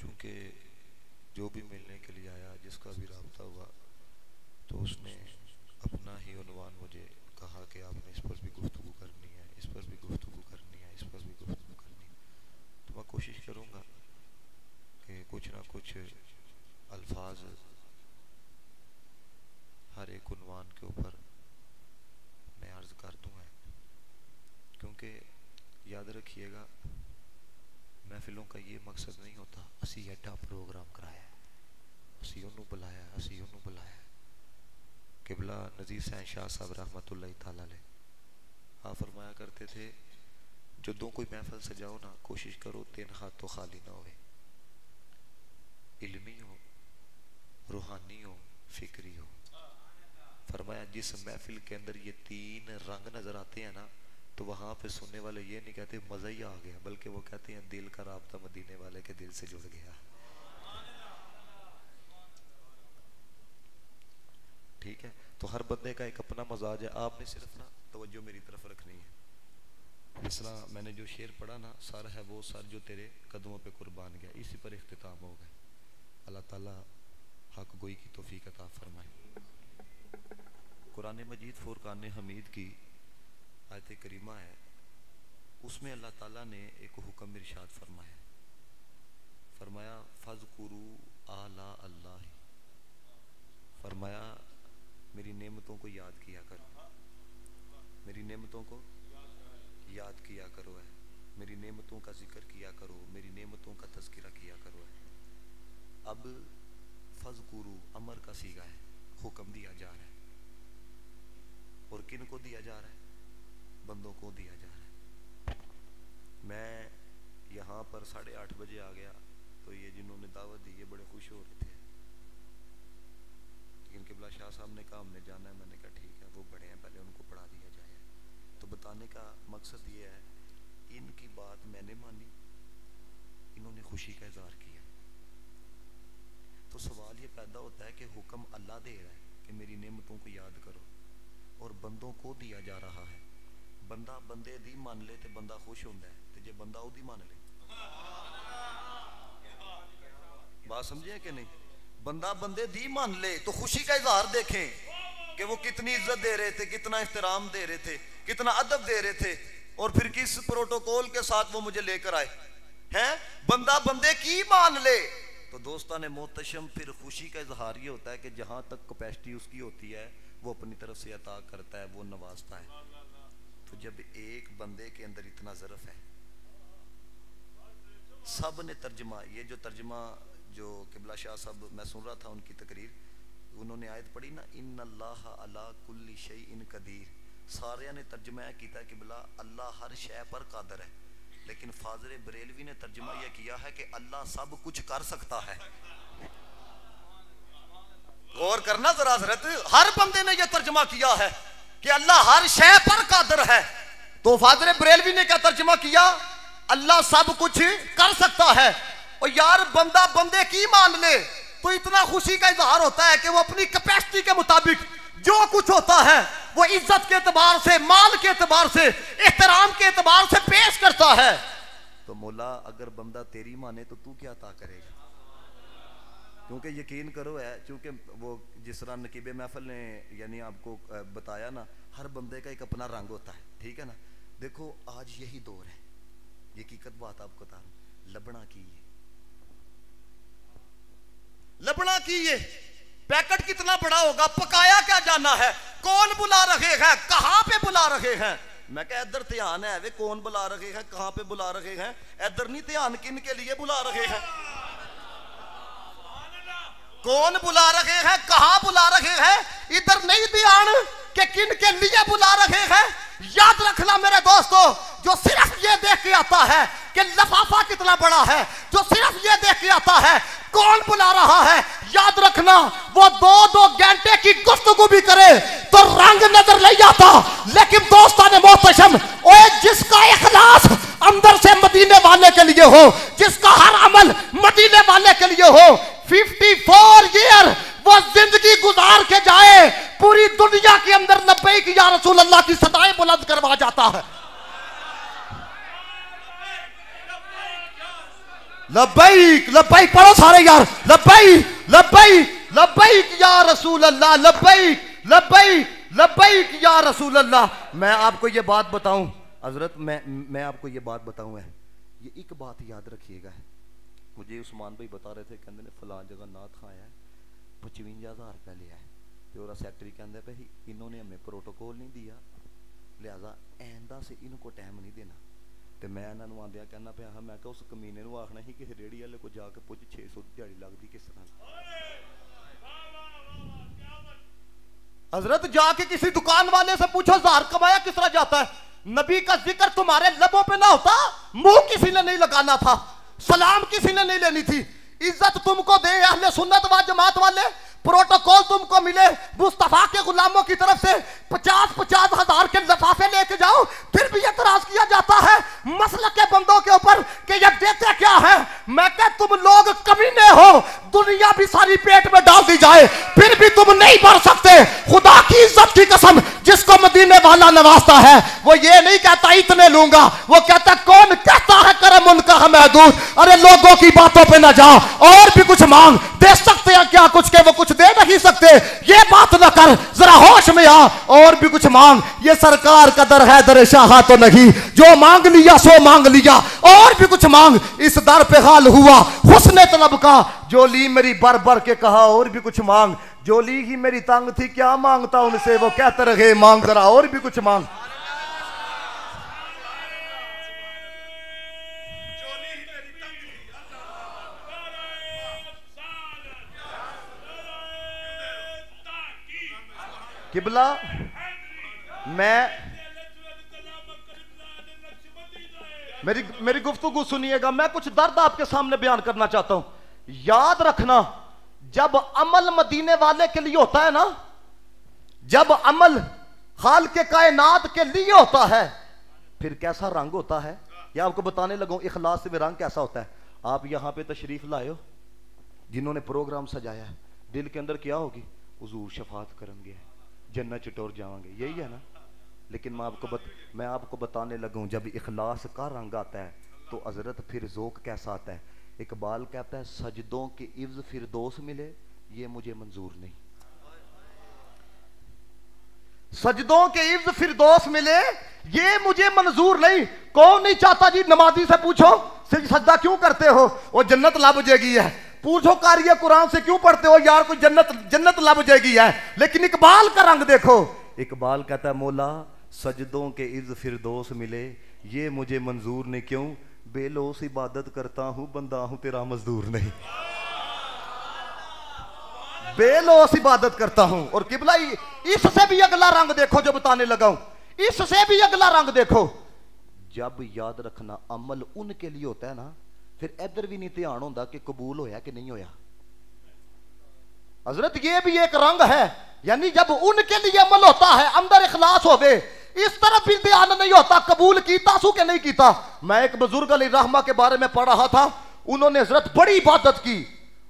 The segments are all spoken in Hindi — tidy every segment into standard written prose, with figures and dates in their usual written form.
चूँकि जो भी मिलने के लिए आया, जिसका भी राब्ता हुआ, तो उसने अपना ही उन्वान मुझे कहा कि आपने इस पर भी गुफ्तगू करनी है, इस पर भी गुफ्तगू करनी है, इस पर भी गुफ्तगू करनी है। तो मैं कोशिश करूँगा कि कुछ ना कुछ अल्फाज हर एक उन्वान के ऊपर मैं अर्ज़ कर दूँगा, क्योंकि याद रखिएगा महफिलों का ये मकसद नहीं होता असी एडा प्रोग्राम कराया, असी उन्होंने बुलाया, असी उन्होंने बुलाया। किबला नज़ीर सैन शाह साहब रहमतुल्लाह ताला अलैह आप फरमाया करते थे, जदों कोई महफिल सजाओ ना, कोशिश करो 3 हाथों खाली ना होवे, इल्मी हो, रूहानी हो, फिक्री हो। फरमाया जिस महफिल के अंदर ये 3 रंग नजर आते हैं ना, तो वहां पे सुनने वाले ये नहीं कहते मजा ही आ गया, बल्कि वो कहते हैं दिल का राब्ता मदीने वाले के दिल से जुड़ गया। ठीक है, तो हर बंदे का एक अपना मजाज है, आपने सिर्फ ना तवज्जो मेरी तरफ रखनी है। जिस तरह मैंने जो शेर पढ़ा ना, सर है वो सर जो तेरे कदमों पे कुर्बान गया, इसी पर इख्तिताम हो गया। अल्लाह ताला हक गोई की तौफीक अता फरमाए। कुरान मजीद फुरकान हमीद की आयत करीमा है, उसमें अल्लाह ताला ने एक हुक्म इरशाद फरमाया, फरमाया फज़कुरू आला अल्लाह, फरमाया मेरी नेमतों को याद किया करो, मेरी नेमतों को याद किया करो है, मेरी नेमतों का जिक्र किया करो, मेरी नेमतों का तज़किरा किया करो है। अब फज़कुरू अमर का सीगा है, हुक्म दिया जा रहा है, और किन को दिया जा रहा है? बंदों को दिया जा रहा है। मैं यहाँ पर 8:30 बजे आ गया, तो ये जिन्होंने दावत दी ये बड़े खुश हो रहे थे, लेकिन किबला शाह साहब ने कहा हमने जाना है। मैंने कहा ठीक है, वो बड़े हैं, पहले उनको पढ़ा दिया जाए। तो बताने का मकसद ये है, इनकी बात मैंने मानी, इन्होंने खुशी का इजहार किया। तो सवाल ये पैदा होता है कि हुक्म अल्लाह दे रहा है कि मेरी नेमतों को याद करो, और बंदों को दिया जा रहा है। बंदा बंदे दी मान ले तो बंदा खुश होता है, तो जे बंदा ओदी मान ले, बात समझे कि नहीं? बंदा बंदे दी मान ले तो खुशी का इजहार देखें कि वो कितनी इज्जत दे रहे थे, कितना एहतराम दे रहे थे, कितना अदब दे रहे थे, और फिर किस प्रोटोकॉल के साथ वो मुझे लेकर आए हैं। बंदा बंदे की मान ले तो दोस्तान मोहतशम फिर खुशी का इजहार ये होता है कि जहां तक कैपेसिटी उसकी होती है वो अपनी तरफ से अता करता है, वो नवाजता है। तो जब एक बंदे के अंदर इतना ज़रफ़ है, सब ने तर्जमा, ये जो तर्जमा जो किबला शाह साहब मैं सुन रहा था उनकी तकरीर, उन्होंने आयत पढ़ी ना, इन्नल्लाह अला कुल्ली शैइन कदीर, सारे ने तर्जमा किया कि बिला अल्लाह हर शय पर कादर है, लेकिन फाज़िल बरेलवी ने तर्जमा यह किया है कि अल्लाह सब कुछ कर सकता है। गौर करना जरा हजरत, हर बंदे ने यह तर्जमा किया है कि अल्लाह हर शय पर कादर है। तो फाज़िल बरेलवी ने क्या तर्जमा किया? अल्लाह सब कुछ कर सकता है। और यार बंदा बंदे की मान ले तो इतना खुशी का इजहार होता है कि वो अपनी कैपेसिटी के मुताबिक जो कुछ होता है वो इज्जत के एतबार से, माल के एतबार से, एहतराम के एतबार से पेश करता है। तो मौला अगर बंदा तेरी माने तो तू क्या अता करेगा? क्योंकि यकीन करो है, चूंकि वो जिस तरह नकीबे महफिल ने यानी आपको बताया ना, हर बंदे का एक अपना रंग होता है, ठीक है ना। देखो आज यही दौर है, ये हकीकत बात आपको बता रहा हूं, लबना की ये, लबना की ये पैकेट कितना बड़ा होगा, पकाया क्या जाना है, कौन बुला रहे हैं, कहां पे बुला रहे हैं। मैं कह इधर ध्यान है वे, कौन बुला रहे हैं, कहां पे बुला रहे हैं, इधर नहीं ध्यान, किन के लिए बुला रहे हैं, कौन बुला रहे हैं, कहां बुला रहे हैं, इधर नहीं ध्यान कि किन के लिए बुला रहे हैं। याद रखना मेरे दोस्तों, जो सिर्फ ये देख के आता है कि लफाफा कितना बड़ा है, जो सिर्फ ये देख के आता है कौन बुला रहा है, याद रखना वो 2-2 घंटे की गुफ्तगू भी करे तो रंग नजर नहीं आता। लेकिन दोस्तान मोहतशम, ओए जिसका इखलास अंदर से मदीने वाले के लिए हो, जिसका हर अमल मदीने वाले के लिए हो, 54 ईयर वो जिंदगी गुजार के जाए, पूरी दुनिया के अंदर लब्बैक या रसूल अल्लाह की सदाएं बुलंद करवा जाता है। लब्बैक लब्बैक पढ़ो सारे यार, लब्बैक लब्बैक लब्बैक या रसूल अल्लाह, लब्बैक लब्बैक लब्बैक या रसूल अल्लाह। मैं आपको ये बात बताऊं हजरत, मैं आपको ये बात बताऊं है, ये एक बात याद रखिएगा है। मुझे उस्मान भाई बता रहे थे, कहते ने फलां जगह नाथ खाया है, 55,000 रुपया लिया है, तो और सेक्रेटरी कहते भाई इन्होंने हमें प्रोटोकॉल नहीं दिया, लिहाजा आइंदा से इनको टाइम नहीं देना। तो मैं इन्होंने आंदिया कहना पाया, मैं उस कमीने को आखना ही कि रेड़ी वाले को जाके पुछ 600 की दिहाड़ी लगती किस तरह। हजरत जाके किसी दुकान वाले से पूछो 1000 कमाया किस तरह जाता है। नबी का जिक्र तुम्हारे लबों पे ना होता, मुंह किसी ने नहीं लगाना था, सलाम किसी ने नहीं लेनी थी, इज्जत तुमको दे अहले सुन्नत व जमात वाले, प्रोटोकॉल तुमको मिले मुस्तफा के गुलामों की तरफ से 50-50 हजार के लफाफे लेके जाओ, फिर भी एतराज किया जाता है मसलक के बंदों के ऊपर कि ये देते क्या है। मैं कह तुम लोग कमीने हो, दुनिया भी सारी पेट में डाल दी जाए फिर भी तुम नहीं बढ़ सकते। खुदा की इज्जत की कसम, जिसको मदीने वाला नवाजता है वो ये नहीं कहता इतने लूंगा, वो कहता कौन कहता है करम उनका है महदूद। अरे लोगों की बातों पे ना जाओ, और भी कुछ मांग, दे सकते हैं क्या कुछ के वो कुछ दे नहीं सकते, ये बात ना कर, जरा होश में आ, और भी कुछ मांग। ये सरकार का दर है, दर शाह तो नहीं, जो मांग लिया सो मांग लिया, और भी कुछ मांग। इस दर पे हाल हुआ हुस्ने तलब का, जो ली मेरी बर बर के कहा और भी कुछ मांग, जो ली ही मेरी तंग थी क्या मांगता उनसे, वो कहते रहे मांग जरा और भी कुछ मांग। किबला मैं मेरी गुफ्तगू सुनिएगा, मैं कुछ दर्द आपके सामने बयान करना चाहता हूं। याद रखना, जब अमल मदीने वाले के लिए होता है ना, जब अमल खाल के कायनात के लिए होता है, फिर कैसा रंग होता है यह आपको बताने लगूं। इखलास से रंग कैसा होता है। आप यहां पे तशरीफ लाए हो, जिन्होंने प्रोग्राम सजाया है, दिल के अंदर क्या होगी, हुजूर शफात करेंगे, जन्नत चटोर जाएंगे, यही है ना। लेकिन मैं आपको बताने लगूं, जब इखलास का रंग आता है तो हजरत फिर ज़ौक़ कैसा आता है। इकबाल कहता है सजदों के इव्ज़ फिरदौस मिले ये मुझे मंजूर नहीं, सजदों के इव्ज़ फिरदौस मिले ये मुझे मंजूर नहीं। कौन नहीं चाहता जी, नमाजी से पूछो सजदा क्यों करते हो, वो जन्नत लब जाएगी है। पूछो कारिया कुरान से क्यों पढ़ते हो यार, कोई जन्नत लब जाएगी है। लेकिन इकबाल का रंग देखो, इकबाल कहता है मौला सजदों के इज़्ज़ फिरदौस मिले ये मुझे मंजूर नहीं, क्यों बेलोस इबादत करता हूं, बंदा हूं तेरा मजदूर नहीं, बेलोस इबादत करता हूं। और किबला इससे भी अगला रंग देखो जो बताने लगा हूं, इससे भी अगला रंग देखो। जब याद रखना अमल उनके लिए होता है ना, फिर इधर भी नहीं ध्यान होता कि कबूल होया कि नहीं होया। हजरत ये भी एक रंग है, यानी जब उनके लिए अमल होता है, अंदर इखलास हो गए, इस तरफ भी ध्यान नहीं होता कबूल कीता सू के नहीं कीता। मैं एक बुजुर्ग अली रहमा के बारे में पढ़ रहा था, उन्होंने हजरत बड़ी इबादत की,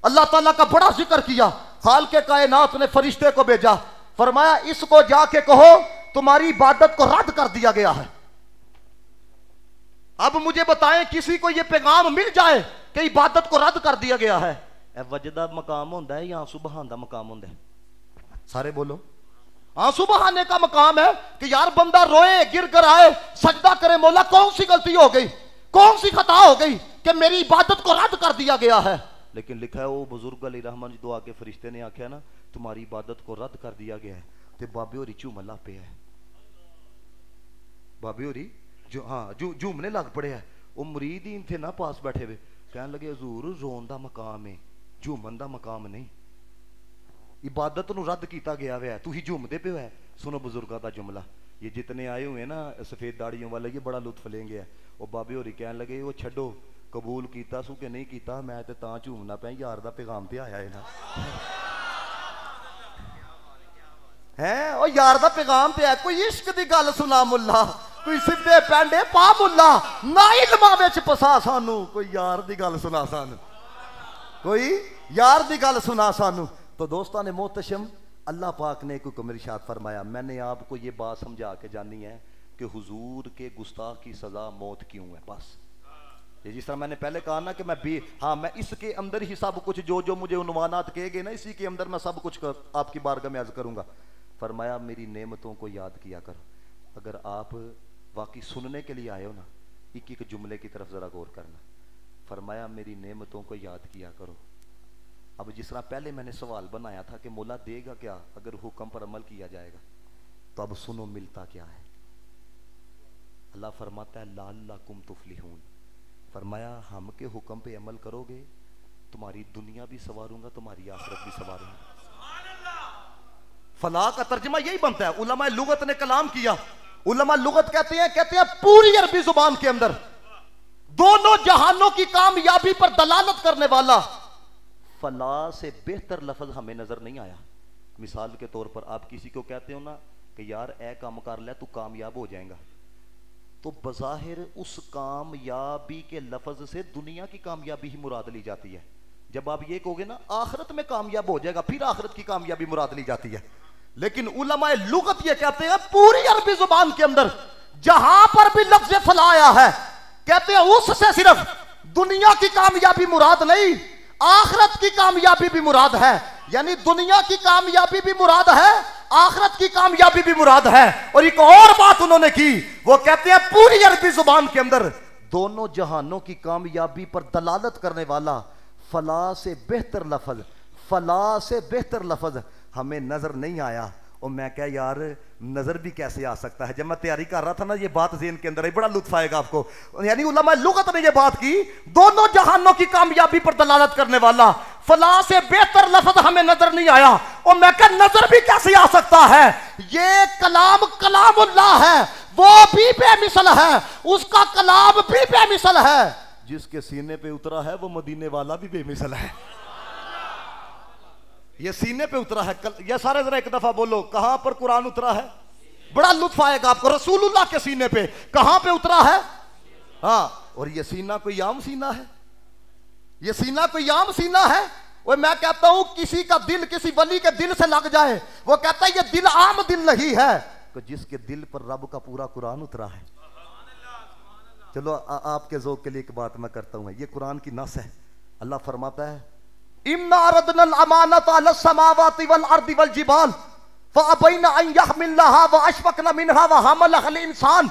अल्लाह ताला का बड़ा जिक्र किया। खाल के कायनात ने फरिश्ते को भेजा, फरमाया इसको जाके कहो तुम्हारी इबादत को रद्द कर दिया गया है। अब मुझे बताएं किसी को यह पैगाम मिल जाए कि इबादत को रद्द कर दिया गया है, वजदा मकाम होता है या आंसू बहाने का मकाम होता है? सारे बोलो। आंसू बहाने का मकाम है कि यार बंदा रोए, गिर कर आए, सजदा करे, मौला कौन सी गलती हो गई, कौन सी खता हो गई कि मेरी इबादत को रद्द कर दिया गया है। लेकिन लिखा है वो बुजुर्ग अली रहमान जी दुआ के फरिश्ते ने आख्या ना तुम्हारी इबादत को रद्द कर दिया गया है, तो बाबे होरी झूमला पे है, बाबे होरी जो हाँ झूमने लग पड़े है। वो मुरीदीन थे ना पास बैठे हुए, कहने लगे हजूर रोन का मकाम है, झूमन का मकाम नहीं, इबादत नूं रद्द किया गया है, तू ही झूमते पे है। सुनो बुजुर्गों का जुमला, ये जितने आए हुए ना सफेद दाड़ियों वाले, ये बड़ा लुत्फ लेंगे। वो बाबे होरी कहने लगे वो छड्डो कबूल किया सू के नहीं किया, मैं तो तां झूमना पाया यार दा पैगाम ते आया है ना है, ओ यार दा पैगाम ते है, कोई इश्क दी गल सुना मुल्ला, कोई सीधे पैंडे पा मुल्ला, ना इल्मां विच फसा सानू, कोई यार दी गल सुना सानू, कोई यार दी गल सुना सानू। तो दोस्तान ने मोहतशम, अल्लाह पाक ने एक हुक्म इरशाद फरमाया, मैंने आपको ये बात समझा के जानी है कि हुजूर के गुस्ताख की सजा मौत क्यों है, बस ये जिस तरह मैंने पहले कहा ना कि मैं इसके अंदर ही सब कुछ जो मुझे उन्वानात कहे गए ना, इसी के अंदर मैं सब कुछ आपकी बारगाह में अर्ज करूंगा। फरमाया मेरी नेमतों को याद किया करो। अगर आप वाकई सुनने के लिए आए हो ना, एक एक जुमले की तरफ जरा गौर करना। फरमाया मेरी नेमतों को याद किया करो। अब जिस तरह पहले मैंने सवाल बनाया था कि मौला देगा क्या अगर हुक्म पर अमल किया जाएगा, तो अब सुनो मिलता क्या है। अल्लाह फरमाता है लअल्लकुम तुफ्लिहून। फरमाया हम के हुक्म पे अमल करोगे, तुम्हारी दुनिया भी सवारूंगा, तुम्हारी आखिरत भी सवारूंगा। फलाह का तर्जुमा यही बनता है। उलमा लुगत ने कलाम किया। उलमा लुगत कहते हैं पूरी अरबी जुबान के अंदर दोनों जहानों की कामयाबी पर दलालत करने वाला फलाह से बेहतर लफ्ज हमें नजर नहीं आया। मिसाल के तौर पर आप किसी को कहते हो ना कि यार ए काम कर ले तू कामयाब हो जाएगा, तो बज़ाहिर उस कामयाबी के लफ्ज से दुनिया की कामयाबी ही मुराद ली जाती है। जब आप ये कहोगे ना आखिरत में कामयाब हो जाएगा, फिर आखिरत की कामयाबी मुराद ली जाती है। लेकिन उलमाए लुगत ये कहते हैं पूरी अरबी जुबान के अंदर जहां पर भी लफ्ज़ फलाह आया है, कहते हैं उससे सिर्फ दुनिया की कामयाबी मुराद नहीं, आखिरत की कामयाबी भी मुराद है। यानी दुनिया की कामयाबी भी मुराद है, आखिरत की कामयाबी भी मुराद है। और एक और बात उन्होंने की, वो कहते हैं पूरी अरबी जुबान के अंदर दोनों जहानों की कामयाबी पर दलालत करने वाला फलाह से बेहतर लफ्ज, फलाह से बेहतर लफ्ज हमें नजर नहीं आया। और मैं क्या यार नजर भी कैसे आ सकता है। जब मैं तैयारी कर रहा था ना, ये बात ज़हन के अंदर है, बड़ा लुत्फ आएगा आपको। यानी उलमा लुगत ने ये बात की, दोनों जहानों की कामयाबी पर दलालत करने वाला फलाह से बेहतर लफ्ज हमें नजर नहीं आया। और मैं क्या नजर भी कैसे आ सकता है। ये कलाम कलामुल्लाह है, वो भी बेमिसल है, उसका कलाम भी बेमिसल है। जिसके सीने पे उतरा है वो मदीने वाला भी बेमिसल है। ये सीने पे उतरा है। ये सारे जरा एक दफा बोलो, कहां पर कुरान उतरा है। बड़ा लुत्फ आएगा आपको। रसूलुल्लाह के सीने पे कहां पे उतरा है। हाँ, और ये सीना कोई आम सीना है, ये सीना कोई आम सीना है। और मैं कहता हूं किसी का दिल किसी वली के दिल से लग जाए, वो कहता है ये दिल आम दिल नहीं है, तो जिसके दिल पर रब का पूरा कुरान उतरा है। चलो आपके ज़ौक़ के लिए एक बात मैं करता हूं। ये कुरान की नस है। अल्लाह फरमाता है इन्ना अरदनल अमानता अलस समावाति वल अर्दि वल जिबाल फअबैना अन यहमिलहा व अशफकना मिनहा व हमलहल इंसान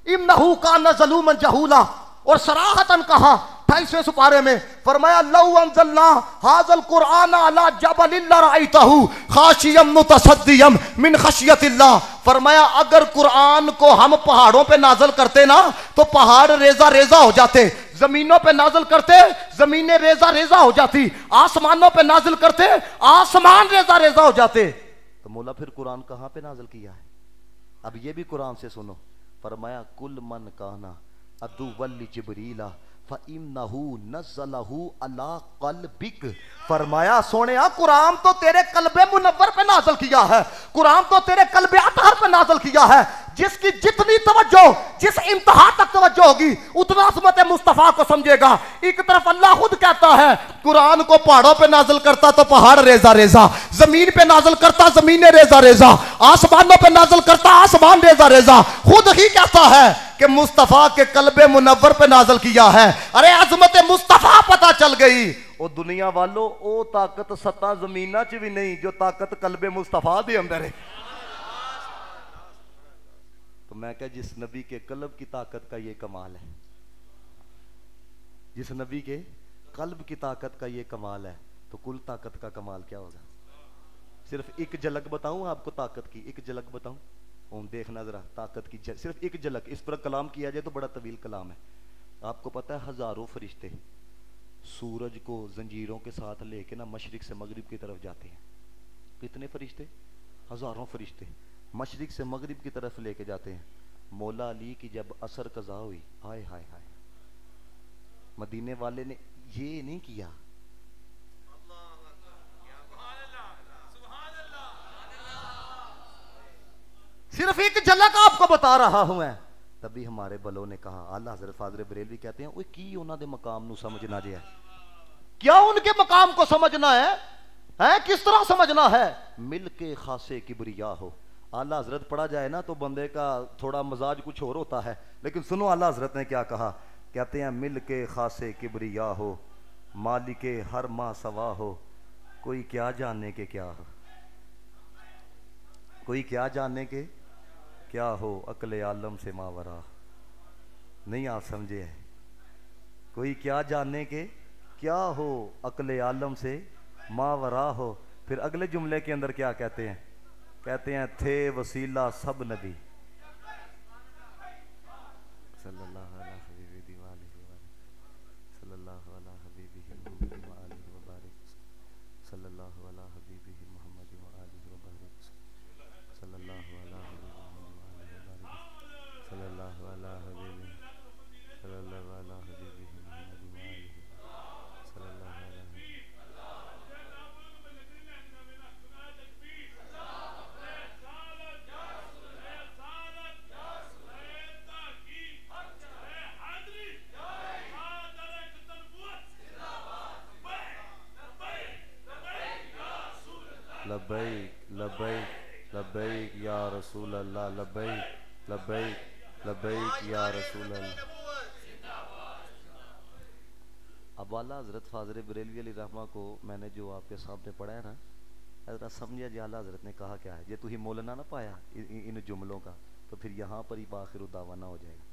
इन्नहु काना ज़लूमन जहूला। और सराहतन कहा 28वें सुपारे में, फरमाया लौ अंज़लना हाज़ल कुरान अला जबलिन लरअयतहु खाशियम मुतसद्दियम मिन खशियतिल्लाह। फरमाया अगर कुरान को हम पहाड़ों पे नाज़िल करते ना, तो पहाड़ रेजा रेजा हो जाते। जमीनों पे नाजिल करते, जमीनें रेजा रेजा हो जाती। आसमानों पे नाजिल करते, आसमान रेजा रेजा हो जाते। तो मौला फिर कुरान कहां पे नाजिल किया है। अब ये भी कुरान से सुनो। फरमाया कुल मन काना अदुव्वल जिब्रीला फ़इन्नहु नज़्ज़लहु अला क़ल्बिक। फरमाया सोनिया कुरान तो तेरे कल्बे मुनव्वर पे नाज़िल किया है, कुरान तो तेरे कल्बे अतहर पे नाज़िल किया है। जिसकी जितनी तवज्जो, जिस इंतहा तक तवज्जो होगी, उतना अज़मत मुस्तफ़ा को समझेगा। एक तरफ अल्लाह खुद कहता है कुरान को पहाड़ों पे नाज़िल करता तो पहाड़ रेजा रेजा, जमीन पे नाज़िल करता जमीनें रेजा रेजा, आसमानों पे नाज़िल करता आसमान रेजा रेजा। खुद ही कहता है कि मुस्तफ़ा के कल्बे मुनव्वर पे नाज़िल किया है। अरे अज़मत मुस्तफ़ा पता चल गई। ओ दुनिया वालों, ओ ताकत सत्ता जमीना च भी नहीं जो ताकत कल्बे मुस्तफ़ा दे अंदर है। तो मैं क्या जिस नबी के कल्ब की ताकत का ये कमाल है, जिस नबी के कल्ब की ताकत का ये कमाल है, तो कुल ताकत का कमाल क्या होगा। सिर्फ एक झलक बताऊं आपको ताकत की, एक झलक बताऊं। देखना जरा ताकत की सिर्फ एक झलक। इस पर कलाम किया जाए तो बड़ा तवील कलाम है। आपको पता है हजारों फरिश्ते सूरज को जंजीरों के साथ लेके ना मशरिक से मगरिब की तरफ जाते हैं। कितने फरिश्ते, हजारों फरिश्ते मशरिक से मगरिब की तरफ लेके जाते हैं। मौला अली की जब असर कज़ा हुई, हाय हाय हाय, मदीने वाले ने ये नहीं किया। सिर्फ एक झलक आपको बता रहा हूं मैं। तभी हमारे बलों ने कहा, आला हज़रत फ़ाज़िल बरेलवी कहते हैं, ओए की उन्हां दे मकाम नू समझना जे है, क्या उनके मकाम को समझना है किस तरह समझना है। मिल के खासे किबरिया हो। आला हज़रत पढ़ा जाए ना तो बंदे का थोड़ा मजाज कुछ और होता है, लेकिन सुनो आला हज़रत ने क्या कहा। कहते हैं मिल के खासे किबरिया हो, मालिके हर माँ सवा हो, कोई क्या जानने के क्या हो, कोई क्या जानने के क्या हो, अकले आलम से मावरा। नहीं आप समझे हैं? कोई क्या जानने के क्या हो, अकले आलम से मावरा हो। फिर अगले जुमले के अंदर क्या कहते हैं? कहते हैं थे वसीला सब नबी सल्लल्लाहु अलैहि हबीबी सल्लल्लाहु अलैहि हबीबी व बारिक सल्लल्लाहु अलैहि हबीबी मुहम्मद व आलिहि व बारिक सल्लल्लाहु अलैहि सल्लल्लाहु अलैहि हबीबी सल्लल्लाहु अलैहि हबीबी मुहम्मद व आलिहि सल्लल्लाहु अलैहि। लब्बैक लब्बैक लब्बैक या रसूल अल्लाह, लब्बैक लब्बैक लब्बैक या रसूल अल्लाह। अब आला हजरत फाजर बरेलवी अली रहमा को मैंने जो आपके सामने पढ़ा है ना, जरा समझिए जी आला हजरत ने कहा क्या है। ये तू ही मोलना ना पाया इन जुमलों का, तो फिर यहाँ पर ही बाखिर दावा ना हो जाएगा।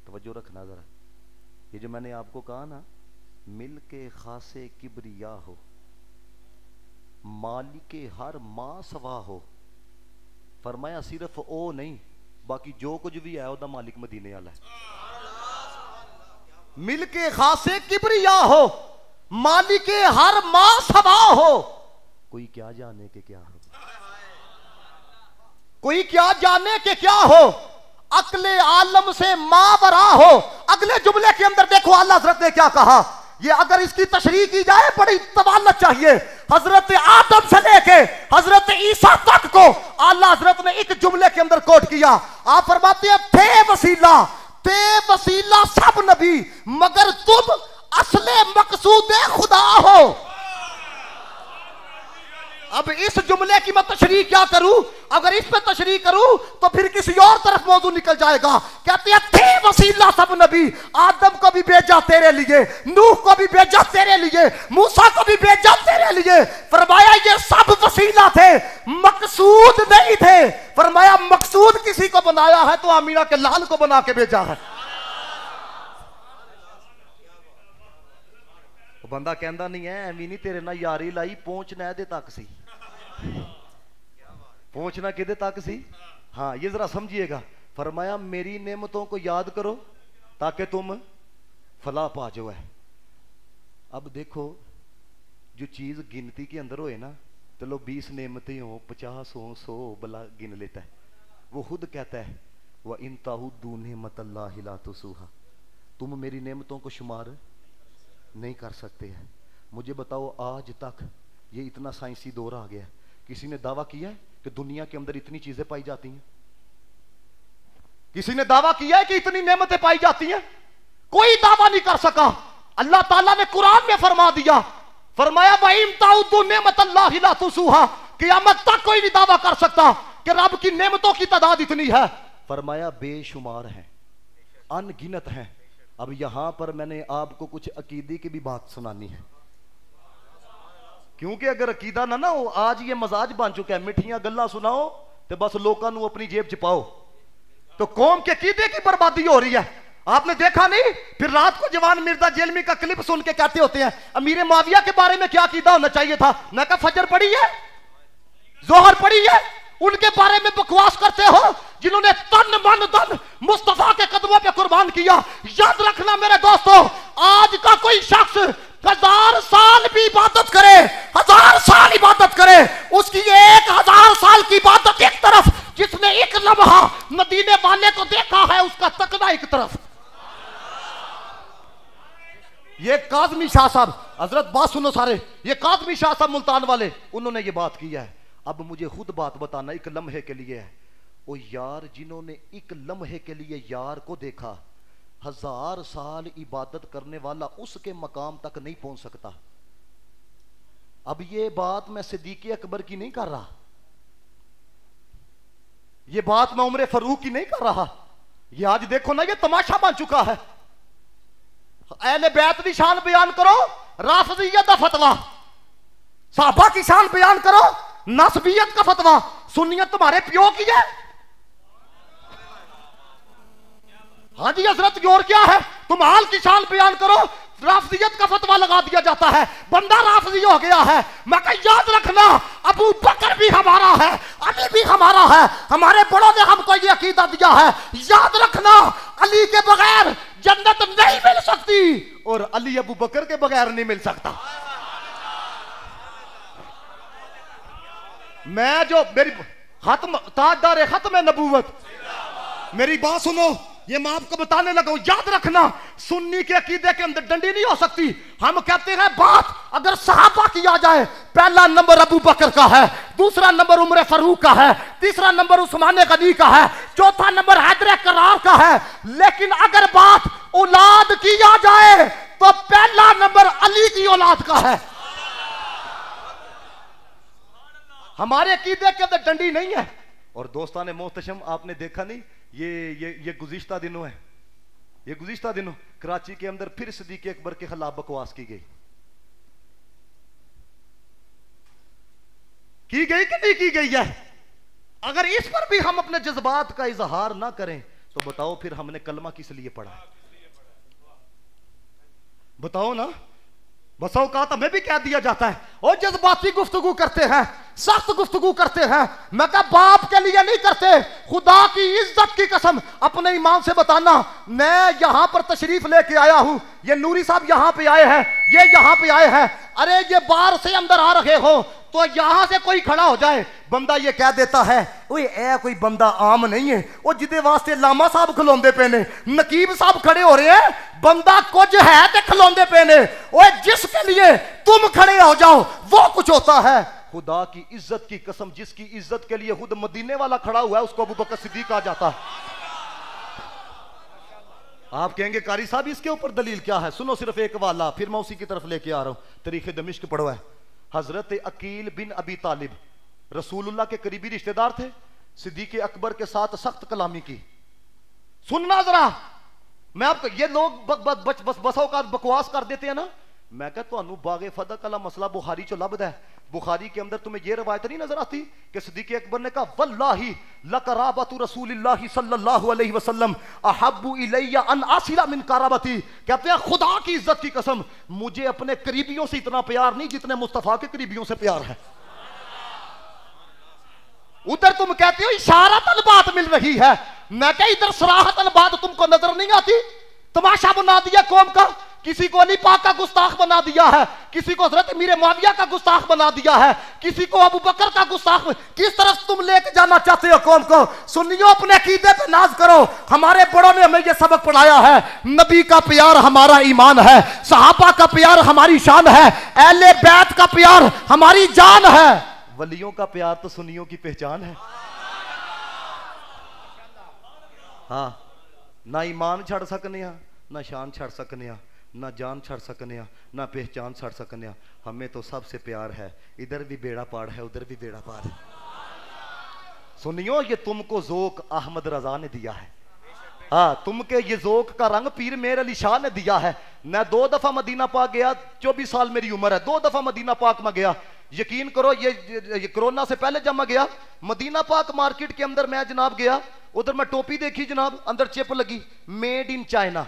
तवज्जो रखना ज़रा। ये जो मैंने आपको कहा ना, मिल के खासे किबरिया हो, मालिके हर माँ सवा हो, फरमाया सिर्फ ओ नहीं, बाकी जो कुछ भी है उसका मालिक मदीने वाला है। मिल के खासे किबरिया हो, मालिके हर माँ सवा हो, कोई क्या जाने के क्या हो, कोई क्या जाने के क्या हो, अकले आलम से मावरा हो। अगले जुमले के अंदर देखो आला हजरत ने क्या कहा। ये अगर इसकी तशरीह की जाए बड़ी तवालत चाहिए। हजरत आदम से लेके हजरत ईसा तक को आला हजरत ने एक जुमले के अंदर कोट किया। आप फरमाते हैं थे वसीला सब नबी, मगर तुम असले मकसूद खुदा हो। अब इस जुमले की मैं तशरीह क्या करूं? अगर इस पे तशरीह करूं तो फिर किसी और तरफ मौजू निकल जाएगा। कहते हैं थे वसीला सब नबी, आदम को भी भेजा तेरे लिए, नूह को भी भेजा तेरे लिए, मूसा को भी भेजा तेरे लिए। फरमाया ये सब वसीला थे, मकसूद नहीं थे। फरमाया मकसूद किसी को बनाया है तो आमीना के लाल को बना के भेजा है। बंदा कहता नहीं है एवं नहीं तेरे ना यारी लाई, पहुंचना दे तक सी, पहुंचना किदे तक सी। हाँ ये जरा समझिएगा। फरमाया मेरी नेमतों को याद करो ताकि तुम फला पा जो है। अब देखो जो चीज गिनती के अंदर होए ना, चलो 20 नेमतें हो, 50 हो, 100 बला गिन लेता है। वो खुद कहता है वह इन ताहुद्दू नेमतल्लाहि ला तुसूहा, तुम मेरी नेमतों को शुमार नहीं कर सकते हैं। मुझे बताओ आज तक ये इतना साइंसी दौर आ गया, किसी ने दावा किया है कि दुनिया के अंदर इतनी चीजें पाई जाती हैं? किसी ने दावा किया है कि इतनी नेमतें पाई जाती हैं? कोई दावा नहीं कर सका। अल्लाह ताला ने कुरान में फरमा दिया, फरमाया वईम ताउद्दू नेमतल्लाहि ला तुसूहा, क़यामत तक कोई नहीं दावा कर सकता कि रब की नेमतों की तादाद इतनी है। फरमाया बेशुमार है, अनगिनत है। अब यहां पर मैंने आपको कुछ अकीदे की भी बात सुनानी है, क्योंकि अगर अकीदा ना हो, आज ये मजाज बन चुका है, मिठियां गल्लां सुनाओ तो बस लोगों को अपनी जेब च पाओ, तो कौम के अकीदे की बर्बादी हो रही है। आपने देखा नहीं, फिर रात को जवान मिर्जा जेलमी का क्लिप सुन के कहते होते हैं अमीर मुआविया के बारे में क्या अकीदा होना चाहिए था। मैं कहा फजर पड़ी है, जोहर पड़ी है, उनके बारे में बकवास करते हो जिन्होंने तन मन धन मुस्तफा के कदमों पे कुर्बान किया। याद रखना मेरे दोस्तों, आज का कोई शख्स 1000 साल भी इबादत करे, 1000 साल इबादत करे, उसकी 1000 साल की इबादत एक तरफ, जिसने एक लम्हा मदीने वाले को देखा है उसका तकना एक तरफ। ये काज़मी शाह साहब, हजरत बात सुनो सारे, ये काज़मी शाह साहब मुल्तान वाले, उन्होंने ये बात की है। अब मुझे खुद बात बताना, एक लम्हे के लिए है। ओ यार, जिन्होंने एक लम्हे के लिए यार को देखा, 1000 साल इबादत करने वाला उसके मकाम तक नहीं पहुंच सकता। अब ये बात मैं सिद्दीक़ अकबर की नहीं कर रहा, ये बात मैं उमर फारूक की नहीं कर रहा। ये आज देखो ना, ये तमाशा बन चुका है। अहले बैत की शान बयान करो, राफिजियत का फतवा। साहबा की शान बयान करो, नस्बियत का फतवा। सुन्नियत तुम्हारे प्यो की है। हाँ जी हजरत, और क्या है? तुम हाल की शान बयान करो, राफिजियत का फतवा लगा दिया जाता है, बंदा राफिजी हो गया है। मैं कह याद रखना, अबू बकर भी हमारा है, अली भी हमारा है, हमारे बड़ों ने हमको ये अकीदा दिया है। याद रखना, अली के बगैर जन्नत नहीं मिल सकती और अली अबू बकर के बगैर नहीं मिल सकता। मैं जो मेरी खत्म ताजदार खत्म नबूवत, मेरी बात सुनो, ये मैं आपको बताने लगा हूं। याद रखना, सुन्नी के अकीदे के अंदर डंडी नहीं हो सकती। हम कहते हैं बात अगर सहाबा की आ जाए, पहला नंबर अबू बकर का है, दूसरा नंबर उमर फारूक का है, तीसरा नंबर उस्मान गनी का है, चौथा नंबर हैदर करार का है। लेकिन अगर बात औलाद की आ जाए तो पहला नंबर अली की औलाद का है। हमारे अकीदे के अंदर डंडी नहीं है। और दोस्तान मोहतशम, आपने देखा नहीं, ये गुज़िश्ता दिनों है, ये गुज़िश्ता दिनों कराची के अंदर फिर सिद्दीक़ अकबर के खिलाफ बकवास की गई कि नहीं की गई है? अगर इस पर भी हम अपने जज्बात का इजहार ना करें तो बताओ फिर हमने कलमा किस लिए पढ़ा है? बताओ ना। बस औकात हमें भी कह दिया जाता है और जज्बाती गुफ्तगू करते हैं, सख्त गुफ्तगू करते हैं। मैं कहा बाप के लिए नहीं करते, खुदा की इज्जत की कसम अपने ईमान से बताना। मैं यहां पर तशरीफ लेके आया हूं, ये नूरी साहब यहां पे आए हैं, ये यहां पे आए हैं। अरे ये बाहर से अंदर आ रहे हो तो यहां से कोई खड़ा हो जाए, बंदा ये कह देता है ओए ए कोई बंदा आम नहीं है, वो जिदे वास्ते लामा साहब खलोंदे पे ने, नकीब साहब खड़े हो रहे हैं, बंदा कुछ है ते खलोंदे पे ने। ओए जिसके लिए तुम खड़े हो जाओ वो कुछ होता है। खुदा की इज्जत की कसम, जिसकी इज्जत के लिए खुद मदीने वाला खड़ा हुआ है उसको अबू बकर सिद्दीक कहा जाता है। आप कहेंगे कारी साहब इसके ऊपर दलील क्या है? सुनो सिर्फ एक वाला, फिर मैं उसी की तरफ लेके आ रहा हूं। तरीखे दमिश्क पढ़ो है। हजरत अकील बिन अबी तालिब रसूलुल्लाह के करीबी रिश्तेदार थे, सिद्दीक अकबर के साथ सख्त कलामी की। सुनना जरा, मैं आपको, ये लोग बसों का बकवास कर देते हैं ना। मैं कह तो बागे फदक वाला मसला बुखारी चो लभदा है। बुखारी के अंदर तुम्हें यह रवायत नहीं नजर आती कि सिद्दीक अकबर ने कहा वल्लाही लकराबतु रसूलिल्लाह सल्लल्लाहु अलैहि वसल्लम अहब्बु इलैया अन आसिला मिन कराबती। कहते हैं खुदा की इज्जत की कसम, मुझे अपने करीबियों से इतना प्यार नहीं जितने मुस्तफा के करीबियों से प्यार है। उधर तुम कहते हो इशारतन बात मिल रही है, मैं क्या इधर सराहतन बात तुमको नजर नहीं आती? तमाशा बना दिया कौम का, किसी को अली पाक का गुस्ताख बना दिया है, किसी को हजरत मीर मुआविया का गुस्ताख बना दिया है, किसी को अबू बकर का गुस्ताख। किस तरफ तुम लेके जाना चाहते हो कौम को? सुनियो, अपने अकीदे पे नाज करो। हमारे बड़ों ने हमें यह सबक पढ़ाया है, नबी का प्यार हमारा ईमान है, सहाबा का प्यार हमारी शान है, अहले बैत का प्यार हमारी जान है, वलियों का प्यार तो सुन्नियों की पहचान है। हाँ, ना ईमान छड़ सकने, ना शान छड़ सकने, ना जान छड़ सकने, ना पहचान छड़ सकने। हमें तो सबसे प्यार है, इधर भी बेड़ा पार है, उधर भी बेड़ा पार है। सुनियो, ये तुमको ज़ोक अहमद रजा ने दिया है। हाँ, तुमके ये ज़ोक का रंग पीर मेर अली शाह ने दिया है। मैं 2 दफा मदीना पाक गया, 24 साल मेरी उम्र है, 2 दफा मदीना पाक में गया। यकीन करो, ये कोरोना से पहले जब मैं गया मदीना पाक मार्केट के अंदर, मैं जनाब गया, उधर मैं टोपी देखी जनाब, अंदर चिप लगी मेड इन चाइना।